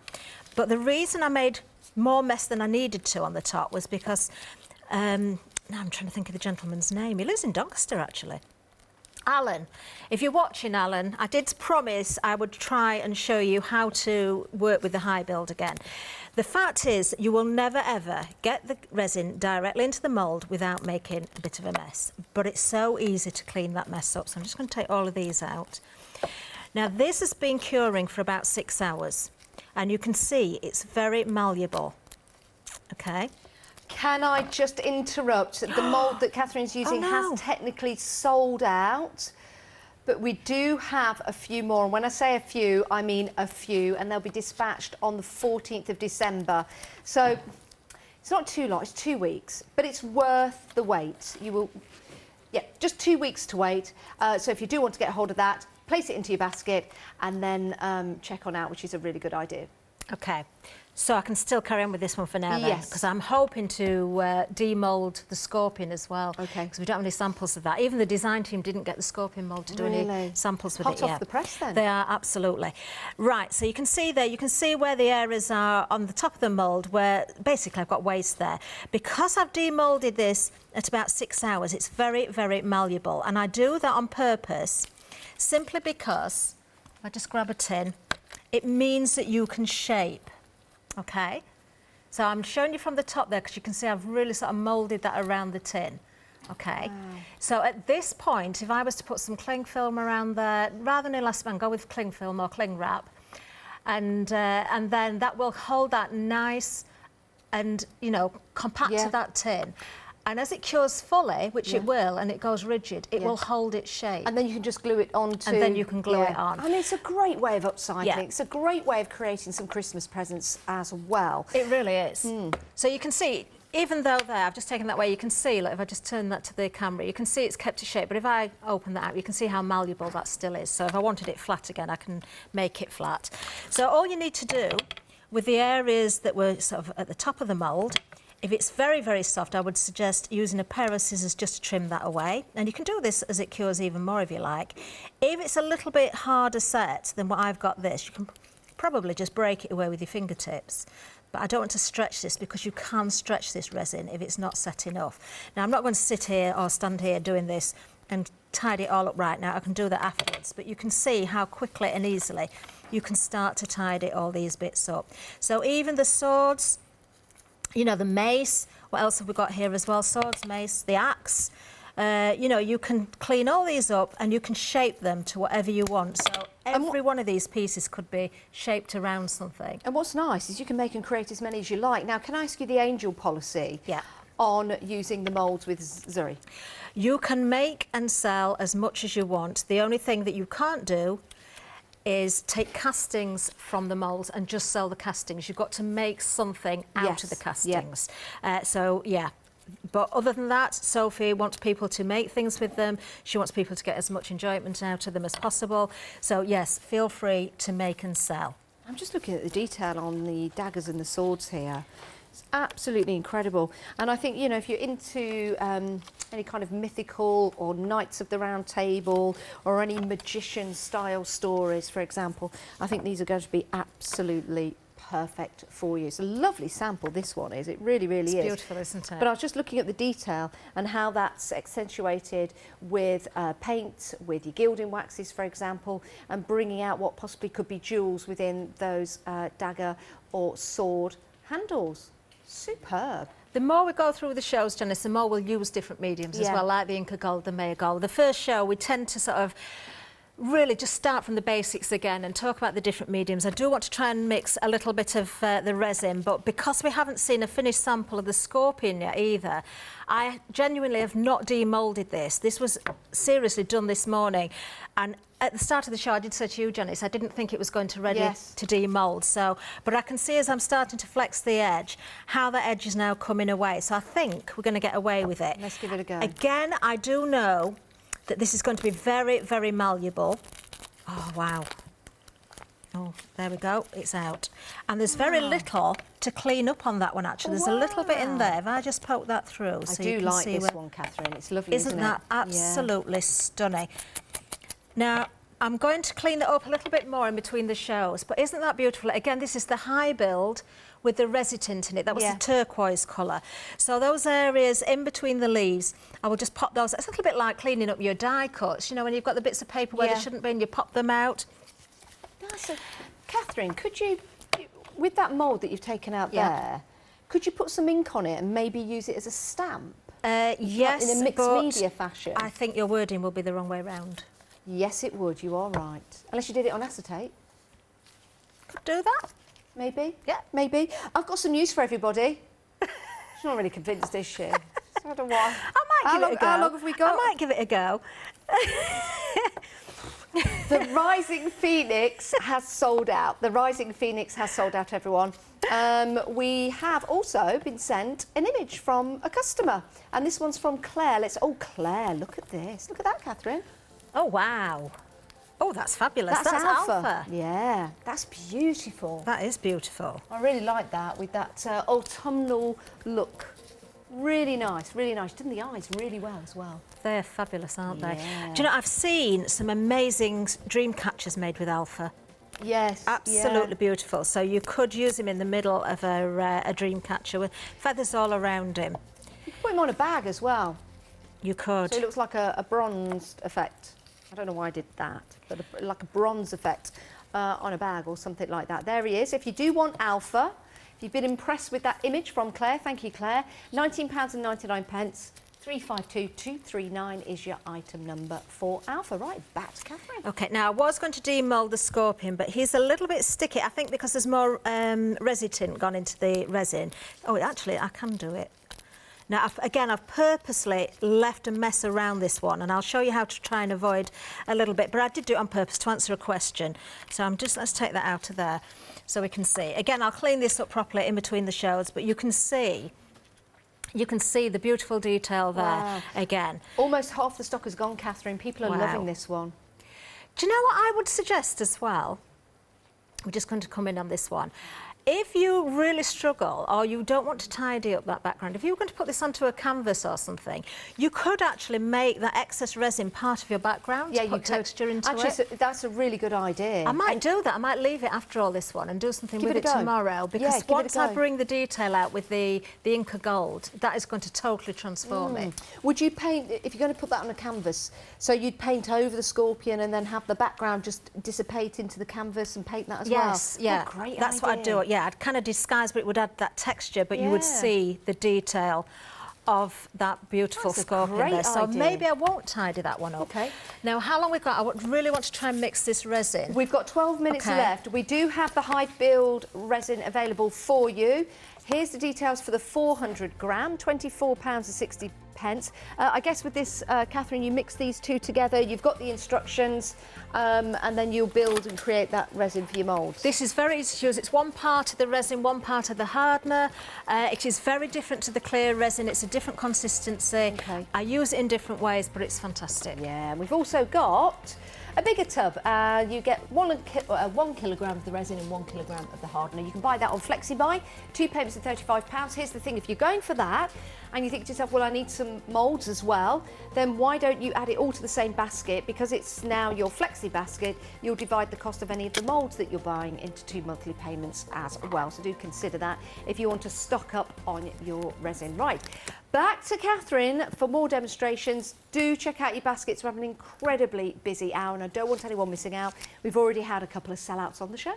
[SPEAKER 2] But the reason I made more mess than I needed to on the top was because, now I'm trying to think of the gentleman's name. He lives in Doncaster, actually. Alan. If you're watching, Alan, I did promise I would try and show you how to work with the high build again. The fact is, you will never ever get the resin directly into the mould without making a bit of a mess. But it's so easy to clean that mess up. So I'm just going to take all of these out. Now, this has been curing for about 6 hours. And you can see it's very malleable. Okay.
[SPEAKER 1] Can I just interrupt? The mould that Kathryn's using has technically sold out, but we do have a few more. And when I say a few, I mean a few, and they'll be dispatched on the 14th of December. So it's not too long, it's 2 weeks, but it's worth the wait. You will, yeah, just 2 weeks to wait. So if you do want to get hold of that, place it into your basket and then check on out, which is a really good idea.
[SPEAKER 2] Okay. So I can still carry on with this one for now, then?
[SPEAKER 1] Yes.
[SPEAKER 2] Because I'm hoping to demould the Scorpion as well. Okay. Because we don't have any samples of that. Even the design team didn't get the Scorpion mould to do any samples with it yet.
[SPEAKER 1] Hot off the press, then.
[SPEAKER 2] They are, absolutely. Right, so you can see there, you can see where the areas are on the top of the mould, where basically I've got waste there. Because I've demoulded this at about 6 hours, it's very, very malleable. And I do that on purpose, simply because, if I just grab a tin, it means that you can shape. Okay, so I'm showing you from the top there because you can see I've really sort of moulded that around the tin. Okay, wow. So at this point, if I was to put some cling film around there, rather than elastic, go with cling film or cling wrap, and then that will hold that nice and, you know, compact to that tin. And as it cures fully, which it will, and it goes rigid, it will hold its shape.
[SPEAKER 1] And then you can just glue it onto...
[SPEAKER 2] And then you can glue it on.
[SPEAKER 1] I mean, it's a great way of upcycling. It's a great way of creating some Christmas presents as well.
[SPEAKER 2] It really is. So you can see, even though there, I've just taken that away, you can see, like, if I just turn that to the camera, you can see it's kept its shape. But if I open that out, you can see how malleable that still is. So if I wanted it flat again, I can make it flat. So all you need to do with the areas that were sort of at the top of the mould, if it's very, very soft, I would suggest using a pair of scissors just to trim that away. And you can do this as it cures even more if you like. If it's a little bit harder set than what I've got this, you can probably just break it away with your fingertips. But I don't want to stretch this because you can stretch this resin if it's not set enough. Now, I'm not going to sit here or stand here doing this and tidy it all up right now. I can do that afterwards. But you can see how quickly and easily you can start to tidy all these bits up. So even the swords, you know, the mace, what else have we got here as well? Swords, mace, the axe. You know, you can clean all these up and you can shape them to whatever you want. So every one of these pieces could be shaped around something.
[SPEAKER 1] And what's nice is you can make and create as many as you like. Now, can I ask you the angel policy on using the moulds with Zuri?
[SPEAKER 2] You can make and sell as much as you want. The only thing that you can't do is take castings from the moulds and just sell the castings. You've got to make something out of the castings. So, yeah. But other than that, Sophie wants people to make things with them. She wants people to get as much enjoyment out of them as possible. So, yes, feel free to make and sell.
[SPEAKER 1] I'm just looking at the detail on the daggers and the swords here. It's absolutely incredible. And I think, you know, if you're into any kind of mythical or Knights of the Round Table or any magician-style stories, for example, I think these are going to be absolutely perfect for you. It's a lovely sample, this one is. It really, really is.
[SPEAKER 2] It's beautiful, isn't it?
[SPEAKER 1] But I was just looking at the detail and how that's accentuated with paint, with your gilding waxes, for example, and bringing out what possibly could be jewels within those dagger or sword handles. Superb.
[SPEAKER 2] The more we go through the shows, Janice, the more we'll use different mediums as well, like the Inca Gold, the Maya Gold. The first show, we tend to sort of really just start from the basics again and talk about the different mediums. I do want to try and mix a little bit of the resin, but because we haven't seen a finished sample of the Scorpion yet either, I genuinely have not demoulded this. This was seriously done this morning, and at the start of the show I did say to you, Janice, I didn't think it was going to ready to demould, so, but I can see as I'm starting to flex the edge, how the edge is now coming away, so I think we're going to get away with it.
[SPEAKER 1] Let's give it a go.
[SPEAKER 2] Again, I do know that this is going to be very, very malleable. Oh, wow. Oh, there we go, it's out. And there's very little to clean up on that one, actually. There's a little bit in there. If I just poke that through, so you can
[SPEAKER 1] like
[SPEAKER 2] see
[SPEAKER 1] this one, Kathryn. It's lovely,
[SPEAKER 2] isn't that absolutely stunning? Now, I'm going to clean it up a little bit more in between the shows, but isn't that beautiful? Again, this is the high build with the resin tint in it. That was the turquoise colour. So those areas in between the leaves, I will just pop those. It's a little bit like cleaning up your die cuts, you know, when you've got the bits of paper where they shouldn't be and you pop them out.
[SPEAKER 1] Kathryn, could you, with that mould that you've taken out there, could you put some ink on it and maybe use it as a stamp?
[SPEAKER 2] Yes,
[SPEAKER 1] in a mixed media fashion.
[SPEAKER 2] I think your wording will be the wrong way round.
[SPEAKER 1] Yes, it would. You are right. Unless you did it on acetate.
[SPEAKER 2] Could do that.
[SPEAKER 1] Maybe.
[SPEAKER 2] Yeah.
[SPEAKER 1] Maybe. I've got some news for everybody. She's not really convinced, is she? So I don't know why.
[SPEAKER 2] I might give it a go.
[SPEAKER 1] How long have we got?
[SPEAKER 2] I might give it a go.
[SPEAKER 1] The Rising Phoenix has sold out. The Rising Phoenix has sold out, everyone. We have also been sent an image from a customer, and this one's from Claire. Oh, Claire, look at this. Look at that, Kathryn.
[SPEAKER 2] Oh, wow. Oh, that's fabulous.
[SPEAKER 1] That's
[SPEAKER 2] alpha.
[SPEAKER 1] Yeah, that's beautiful.
[SPEAKER 2] That is beautiful.
[SPEAKER 1] I really like that with that autumnal look. Really nice, really nice. Done the eyes really well as well.
[SPEAKER 2] They're fabulous, aren't they? Do you know, I've seen some amazing dream catchers made with alpha.
[SPEAKER 1] Yes.
[SPEAKER 2] Absolutely beautiful. So you could use him in the middle of a dream catcher with feathers all around him.
[SPEAKER 1] You could put him on a bag as well.
[SPEAKER 2] You could.
[SPEAKER 1] So it looks like a bronzed effect. I don't know why I did that, but like a bronze effect on a bag or something like that. There he is. If you do want alpha, if you've been impressed with that image from Claire, thank you, Claire. £19.99. 352239 is your item number for alpha. Right, back to Kathryn.
[SPEAKER 2] OK, now I was going to demould the Scorpion, but he's a little bit sticky. I think because there's more resin tint gone into the resin. Oh, actually, I can do it. Now, I've purposely left a mess around this one, and I'll show you how to try and avoid a little bit, but I did do it on purpose to answer a question. So let's take that out of there so we can see. Again, I'll clean this up properly in between the shows, but you can see the beautiful detail there again.
[SPEAKER 1] Almost half the stock has gone, Kathryn. People are loving this one.
[SPEAKER 2] Do you know what I would suggest as well? We're just going to come in on this one. If you really struggle or you don't want to tidy up that background, if you were going to put this onto a canvas or something, you could actually make that excess resin part of your background to put texture into it.
[SPEAKER 1] That's a really good idea.
[SPEAKER 2] I might do that. I might leave it after all this one and do something with it tomorrow, because once I bring the detail out with the Inca Gold, that is going to totally transform it.
[SPEAKER 1] Would you paint, if you're going to put that on a canvas, so you'd paint over the Scorpion and then have the background just dissipate into the canvas and paint that as well?
[SPEAKER 2] Yes, yeah.
[SPEAKER 1] Oh, great
[SPEAKER 2] That's what I'd do. Yeah, I'd kind of disguise, but it would add that texture, but you would see the detail of that beautiful Scorpion there. So maybe I won't tidy that one up. Okay. Now, how long we've got? I really want to try and mix this resin.
[SPEAKER 1] We've got 12 minutes left. We do have the high build resin available for you. Here's the details for the 400 gram, £24.60. I guess with this, Kathryn, you mix these two together, you've got the instructions, and then you'll build and create that resin for your moulds.
[SPEAKER 2] This is very easy to use. It's one part of the resin, one part of the hardener. It is very different to the clear resin. It's a different consistency. I use it in different ways, but it's fantastic.
[SPEAKER 1] Yeah, and we've also got a bigger tub. You get 1 kilogram of the resin and 1 kilogram of the hardener. You can buy that on FlexiBuy, £2 and £35. Here's the thing, if you're going for that and you think to yourself, well, I need some moulds as well, then why don't you add it all to the same basket? Because it's now your Flexi basket, you'll divide the cost of any of the moulds that you're buying into 2 monthly payments as well. So do consider that if you want to stock up on your resin. Right, back to Kathryn for more demonstrations. Do check out your baskets. We have an incredibly busy hour and I don't want anyone missing out. We've already had a couple of sellouts on the show.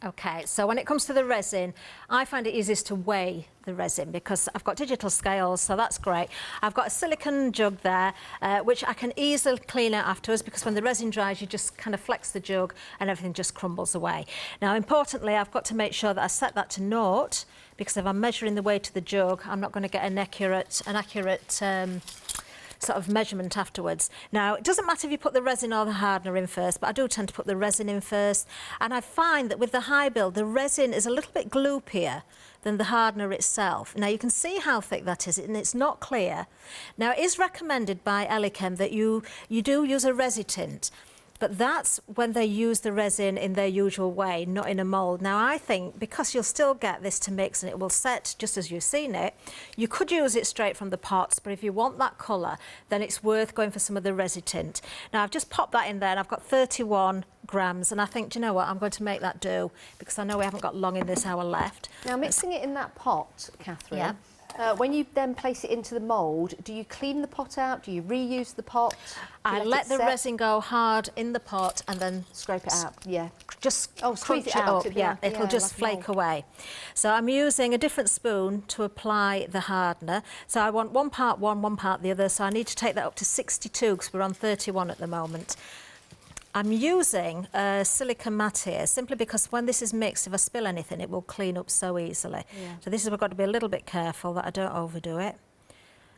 [SPEAKER 2] Okay, so when it comes to the resin, I find it easiest to weigh the resin because I've got digital scales, so that's great. I've got a silicone jug there, which I can easily clean out afterwards because when the resin dries, you just kind of flex the jug and everything just crumbles away. Now, importantly, I've got to make sure that I set that to naught because if I'm measuring the weight of the jug, I'm not going to get an accurate sort of measurement afterwards. Now, it doesn't matter if you put the resin or the hardener in first, but I do tend to put the resin in first. And I find that with the high build, the resin is a little bit gloopier than the hardener itself. Now, you can see how thick that is, and it's not clear. Now, it is recommended by Elechem that you do use a resin tint. But that's when they use the resin in their usual way, not in a mould. Now, I think because you'll still get this to mix and it will set just as you've seen it, you could use it straight from the pots, but if you want that colour, then it's worth going for some of the resin tint. Now, I've just popped that in there and I've got 31 grams, and I think, do you know what, I'm going to make that do because I know we haven't got long in this hour left.
[SPEAKER 1] Now, mixing it in that pot, Kathryn,
[SPEAKER 2] yeah.
[SPEAKER 1] When you then place it into the mould, do you clean the pot out? Do you reuse the pot?
[SPEAKER 2] I let the resin go hard in the pot and then
[SPEAKER 1] scrape it out. Yeah.
[SPEAKER 2] Just
[SPEAKER 1] squeeze
[SPEAKER 2] crunch
[SPEAKER 1] it out.
[SPEAKER 2] up. Yeah, it'll just
[SPEAKER 1] like
[SPEAKER 2] flake away. So I'm using a different spoon to apply the hardener. So I want 1 part one, 1 part the other. So I need to take that up to 62 because we're on 31 at the moment. I'm using silicone matte here simply because when this is mixed, if I spill anything, it will clean up so easily. Yeah. So this is, I've got to be a little bit careful that I don't overdo it.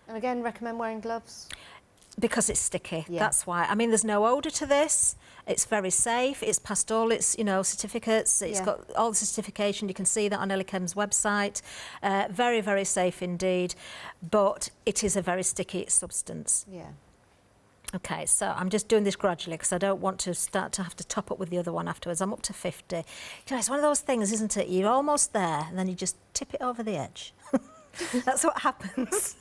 [SPEAKER 1] And again, recommend wearing gloves?
[SPEAKER 2] Because it's sticky, that's why. I mean, there's no odour to this. It's very safe. It's passed all its, certificates. It's got all the certification. You can see that on Elechem's website. Very, very safe indeed. But it is a very sticky substance.
[SPEAKER 1] Yeah.
[SPEAKER 2] Okay, so I'm just doing this gradually because I don't want to start to have to top up with the other one afterwards. I'm up to 50. You know, it's one of those things, isn't it? You're almost there and then you just tip it over the edge. That's what happens.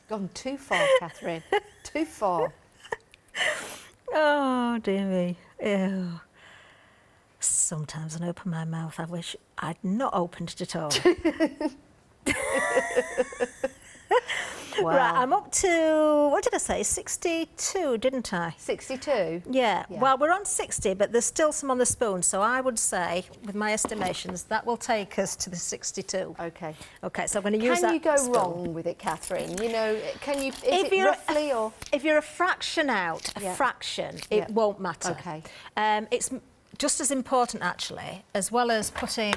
[SPEAKER 1] Gone too far, Kathryn. Too far.
[SPEAKER 2] Oh, dear me. Ew. Sometimes when I open my mouth, I wish I'd not opened it at all.
[SPEAKER 1] Wow.
[SPEAKER 2] Right, I'm up to, what did I say, 62, didn't I?
[SPEAKER 1] 62?
[SPEAKER 2] Yeah. Well, we're on 60, but there's still some on the spoon, so I would say, with my estimations, that will take us to the 62.
[SPEAKER 1] Okay.
[SPEAKER 2] Okay, so I'm going to use that
[SPEAKER 1] Can you go
[SPEAKER 2] spoon.
[SPEAKER 1] wrong with it, Kathryn? You know, can you, is it roughly or?
[SPEAKER 2] If you're a fraction out, it won't matter.
[SPEAKER 1] Okay.
[SPEAKER 2] It's just as important, actually, as well as putting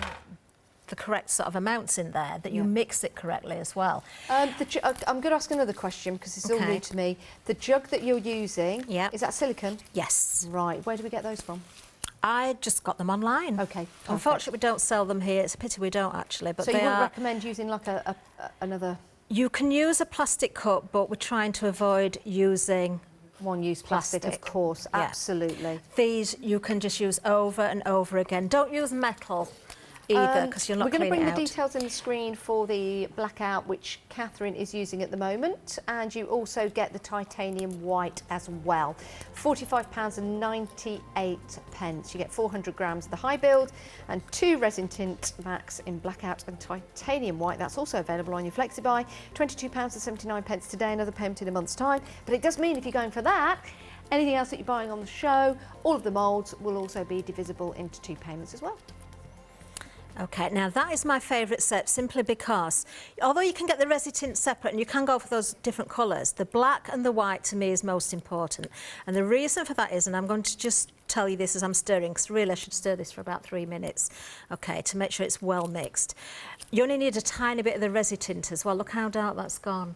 [SPEAKER 2] the correct sort of amounts in there, that you mix it correctly as well.
[SPEAKER 1] I'm going to ask another question because it's all new to me. The jug that you're using, is that silicone?
[SPEAKER 2] Yes.
[SPEAKER 1] Right. Where do we get those from?
[SPEAKER 2] I just got them online.
[SPEAKER 1] Okay. Perfect.
[SPEAKER 2] Unfortunately, we don't sell them here. It's a pity we don't, actually. But
[SPEAKER 1] so you wouldn't recommend using like another?
[SPEAKER 2] You can use a plastic cup, but we're trying to avoid using
[SPEAKER 1] one-use plastic, of course. Absolutely.
[SPEAKER 2] These you can just use over and over again. Don't use metal either, because you're not cleaning it out.
[SPEAKER 1] We're going to bring the details in the screen for the blackout, which Kathryn is using at the moment, and you also get the titanium white as well. £45.98. You get 400 grams of the high build and 2 resin tint max in blackout and titanium white. That's also available on your FlexiBuy. £22.79 today, another payment in a month's time. But it does mean if you're going for that, anything else that you're buying on the show, all of the moulds will also be divisible into 2 payments as well.
[SPEAKER 2] Okay, now that is my favourite set simply because, although you can get the resin tint separate and you can go for those different colours, the black and the white to me is most important. And the reason for that is, and I'm going to just tell you this as I'm stirring, because really I should stir this for about 3 minutes, okay, to make sure it's well mixed. You only need a tiny bit of the resin tint as well. Look how dark that's gone.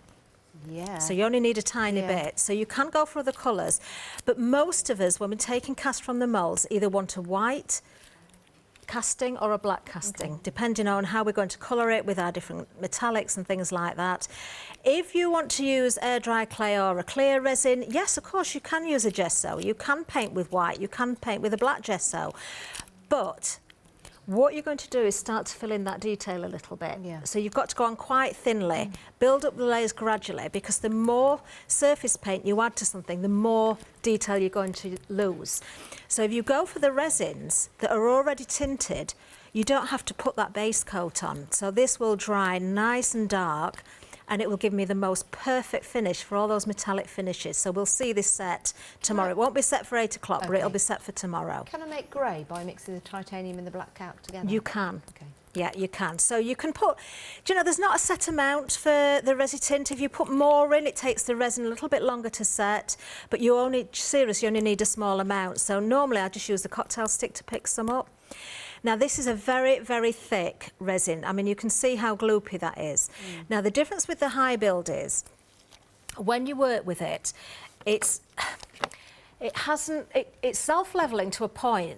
[SPEAKER 1] Yeah.
[SPEAKER 2] So you only need a tiny bit. So you can go for other colours. But most of us, when we're taking cast from the moulds, either want a white casting or a black casting, depending on how we're going to colour it with our different metallics and things like that. If you want to use air dry clay or a clear resin, yes, of course, you can use a gesso. You can paint with white, you can paint with a black gesso. But what you're going to do is start to fill in that detail a little bit. Yeah. So you've got to go on quite thinly, build up the layers gradually, because the more surface paint you add to something, the more detail you're going to lose. So if you go for the resins that are already tinted, you don't have to put that base coat on. So this will dry nice and dark, and it will give me the most perfect finish for all those metallic finishes. So we'll see this set tomorrow. It won't be set for 8 o'clock, but it'll be set for tomorrow.
[SPEAKER 1] Can I make grey by mixing the titanium and the black out together?
[SPEAKER 2] You can.
[SPEAKER 1] Okay.
[SPEAKER 2] Yeah, you can. So you can put, do you know, there's not a set amount for the Resi tint. If you put more in, it takes the resin a little bit longer to set, but you only, seriously, you only need a small amount. So normally I just use the cocktail stick to pick some up. Now this is a very, very thick resin. I mean, you can see how gloopy that is. Now the difference with the high build is, when you work with it, it's self-leveling to a point,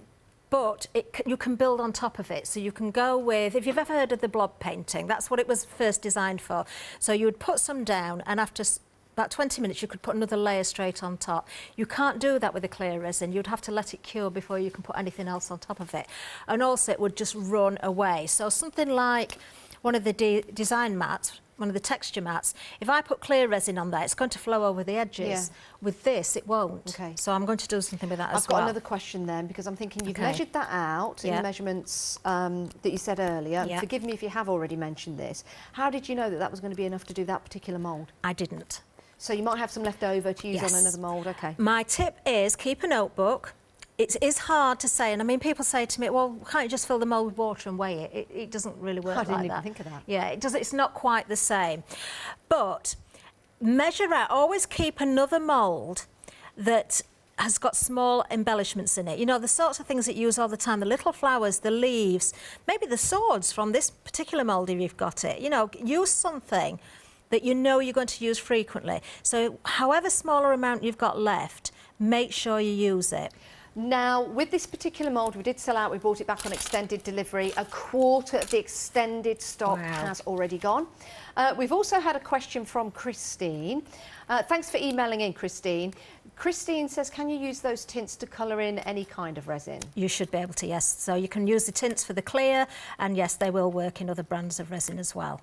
[SPEAKER 2] but you can build on top of it. So you can go with, if you've ever heard of the blob painting, that's what it was first designed for. So you would put some down, and after about 20 minutes you could put another layer straight on top. You can't do that with a clear resin. You'd have to let it cure before you can put anything else on top of it. And also it would just run away. So something like one of the design mats, one of the texture mats, if I put clear resin on there, it's going to flow over the edges.
[SPEAKER 1] Yeah.
[SPEAKER 2] With this, it won't.
[SPEAKER 1] Okay.
[SPEAKER 2] So I'm going to do something with that as well.
[SPEAKER 1] I've got another question then, because I'm thinking you've measured that out in the measurements that you said earlier.
[SPEAKER 2] Yeah.
[SPEAKER 1] Forgive me if you have already mentioned this. How did you know that that was going to be enough to do that particular mould?
[SPEAKER 2] I didn't.
[SPEAKER 1] So you might have some left over to use on another mould, okay.
[SPEAKER 2] My tip is keep a notebook. It is hard to say, and I mean, people say to me, well, can't you just fill the mould with water and weigh it? It doesn't really work like that.
[SPEAKER 1] I didn't even think of that.
[SPEAKER 2] Yeah, it does. It's not quite the same. But measure out, always keep another mould that has got small embellishments in it. You know, the sorts of things that you use all the time, the little flowers, the leaves, maybe the swords from this particular mould if you've got it. You know, use something that you know you're going to use frequently. So however smaller amount you've got left, make sure you use it.
[SPEAKER 1] Now, with this particular mould, we did sell out, we brought it back on extended delivery. A quarter of the extended stock has already gone. We've also had a question from Christine. Thanks for emailing in, Christine. Christine says, can you use those tints to colour in any kind of resin?
[SPEAKER 2] You should be able to, yes. So you can use the tints for the clear, and yes, they will work in other brands of resin as well.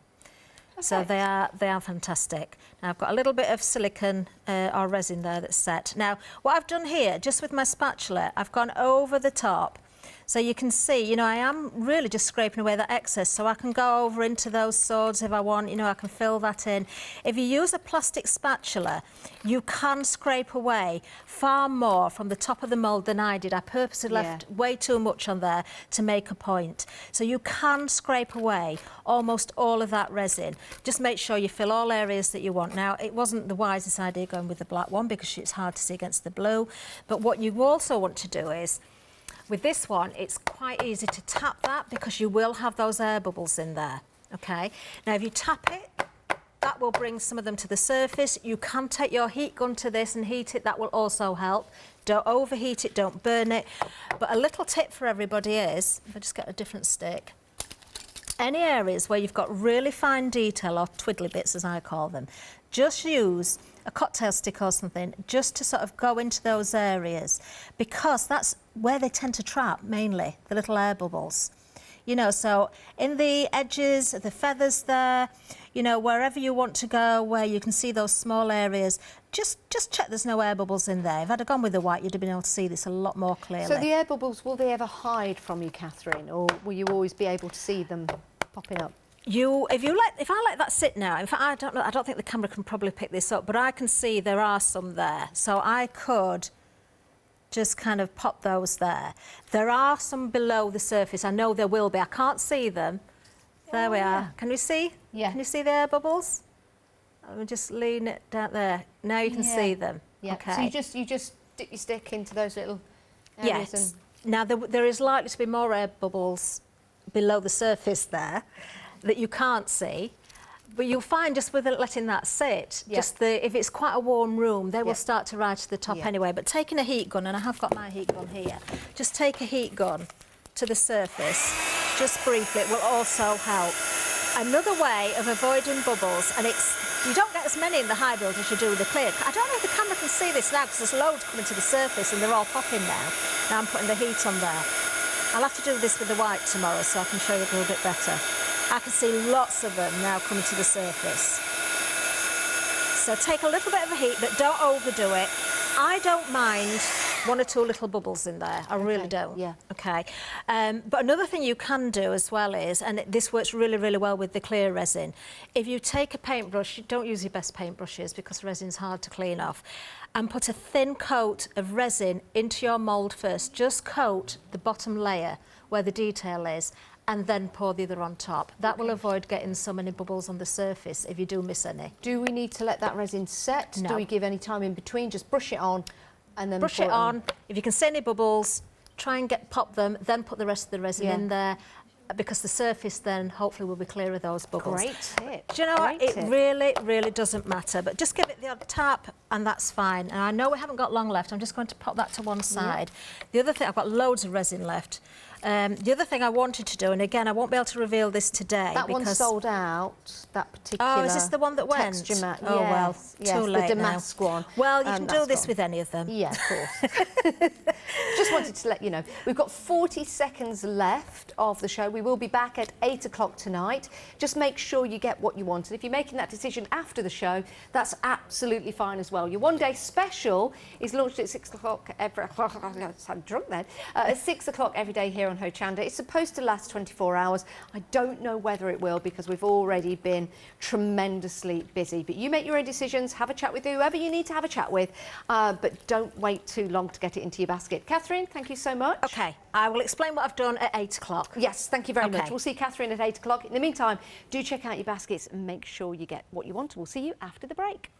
[SPEAKER 2] So they are fantastic. Now I've got a little bit of silicone or resin there that's set. Now what I've done here, just with my spatula, I've gone over the top. So you can see, you know, I am really just scraping away that excess, so I can go over into those swords if I want, you know, I can fill that in. If you use a plastic spatula, you can scrape away far more from the top of the mould than I did. I purposely left way too much on there to make a point. So you can scrape away almost all of that resin. Just make sure you fill all areas that you want. Now, it wasn't the wisest idea going with the black one because it's hard to see against the blue, but what you also want to do is, with this one, it's quite easy to tap that because you will have those air bubbles in there, okay? Now, if you tap it, that will bring some of them to the surface. You can take your heat gun to this and heat it. That will also help. Don't overheat it, don't burn it. But a little tip for everybody is, if I just get a different stick, any areas where you've got really fine detail, or twiddly bits as I call them, just use a cocktail stick or something just to sort of go into those areas, because that's where they tend to trap mainly, the little air bubbles. You know, so in the edges, the feathers there, you know, wherever you want to go, where you can see those small areas, just check there's no air bubbles in there. If I'd have gone with the white, you'd have been able to see this a lot more clearly.
[SPEAKER 1] So the air bubbles, will they ever hide from you, Kathryn, or will you always be able to see them popping up?
[SPEAKER 2] If I let that sit now, in fact, I don't think the camera can probably pick this up, but I can see there are some there. So I could just kind of pop those there. There are some below the surface. I know there will be. I can't see them. There we are. Can you see? Yeah. Can you see the air bubbles? I'll just lean it down there. Now you can see them.
[SPEAKER 1] Yeah.
[SPEAKER 2] Okay.
[SPEAKER 1] So you just dip your stick into those little areas.
[SPEAKER 2] Yes. Now there is likely to be more air bubbles below the surface there that you can't see, but you'll find just with letting that sit, if it's quite a warm room, they will start to rise to the top anyway. But taking a heat gun, and I have got my heat gun here, just take a heat gun to the surface, just briefly, it will also help. Another way of avoiding bubbles, and you don't get as many in the high build as you do with the clear. I don't know if the camera can see this now because there's loads coming to the surface and they're all popping now. Now I'm putting the heat on there. I'll have to do this with the white tomorrow so I can show you a little bit better. I can see lots of them now coming to the surface. So take a little bit of a heat, but don't overdo it. I don't mind one or two little bubbles in there. I really do.
[SPEAKER 1] Yeah.
[SPEAKER 2] Okay. But another thing you can do as well is, and this works really, really well with the clear resin, if you take a paintbrush, you don't use your best paintbrushes because resin's hard to clean off, and put a thin coat of resin into your mould first. Just coat the bottom layer where the detail is, and then pour the other on top. That will avoid getting so many bubbles on the surface if you do miss any.
[SPEAKER 1] Do we need to let that resin set?
[SPEAKER 2] No.
[SPEAKER 1] Do we give any time in between? Just brush it on and then
[SPEAKER 2] Brush
[SPEAKER 1] pour
[SPEAKER 2] it on. If you can see any bubbles, try and pop them, then put the rest of the resin in there, because the surface then hopefully will be clear of those bubbles.
[SPEAKER 1] Great tip.
[SPEAKER 2] Do you know what? It really, really doesn't matter, but just give it the odd tap and that's fine. And I know we haven't got long left. I'm just going to pop that to one side. The other thing, I've got loads of resin left. The other thing I wanted to do, and again, I won't be able to reveal this today.
[SPEAKER 1] That one sold out, that particular.
[SPEAKER 2] Oh, is this the one that went?
[SPEAKER 1] Texture matte.
[SPEAKER 2] Oh, well, too late
[SPEAKER 1] the
[SPEAKER 2] now.
[SPEAKER 1] damask one.
[SPEAKER 2] Well, you can do this with any of them.
[SPEAKER 1] Yeah, of course. Just wanted to let you know. We've got 40 seconds left of the show. We will be back at 8 o'clock tonight. Just make sure you get what you want. And if you're making that decision after the show, that's absolutely fine as well. Your one-day special is launched at 6 o'clock every... I'm drunk then. At 6 o'clock every day here on Hochanda. It's supposed to last 24 hours. I don't know whether it will because we've already been tremendously busy. But you make your own decisions, have a chat with whoever you need to have a chat with, but don't wait too long to get it into your basket. Kathryn, thank you so much.
[SPEAKER 2] OK, I will explain what I've done at 8 o'clock.
[SPEAKER 1] Yes, thank you very much. We'll see Kathryn at 8 o'clock. In the meantime, do check out your baskets and make sure you get what you want. We'll see you after the break.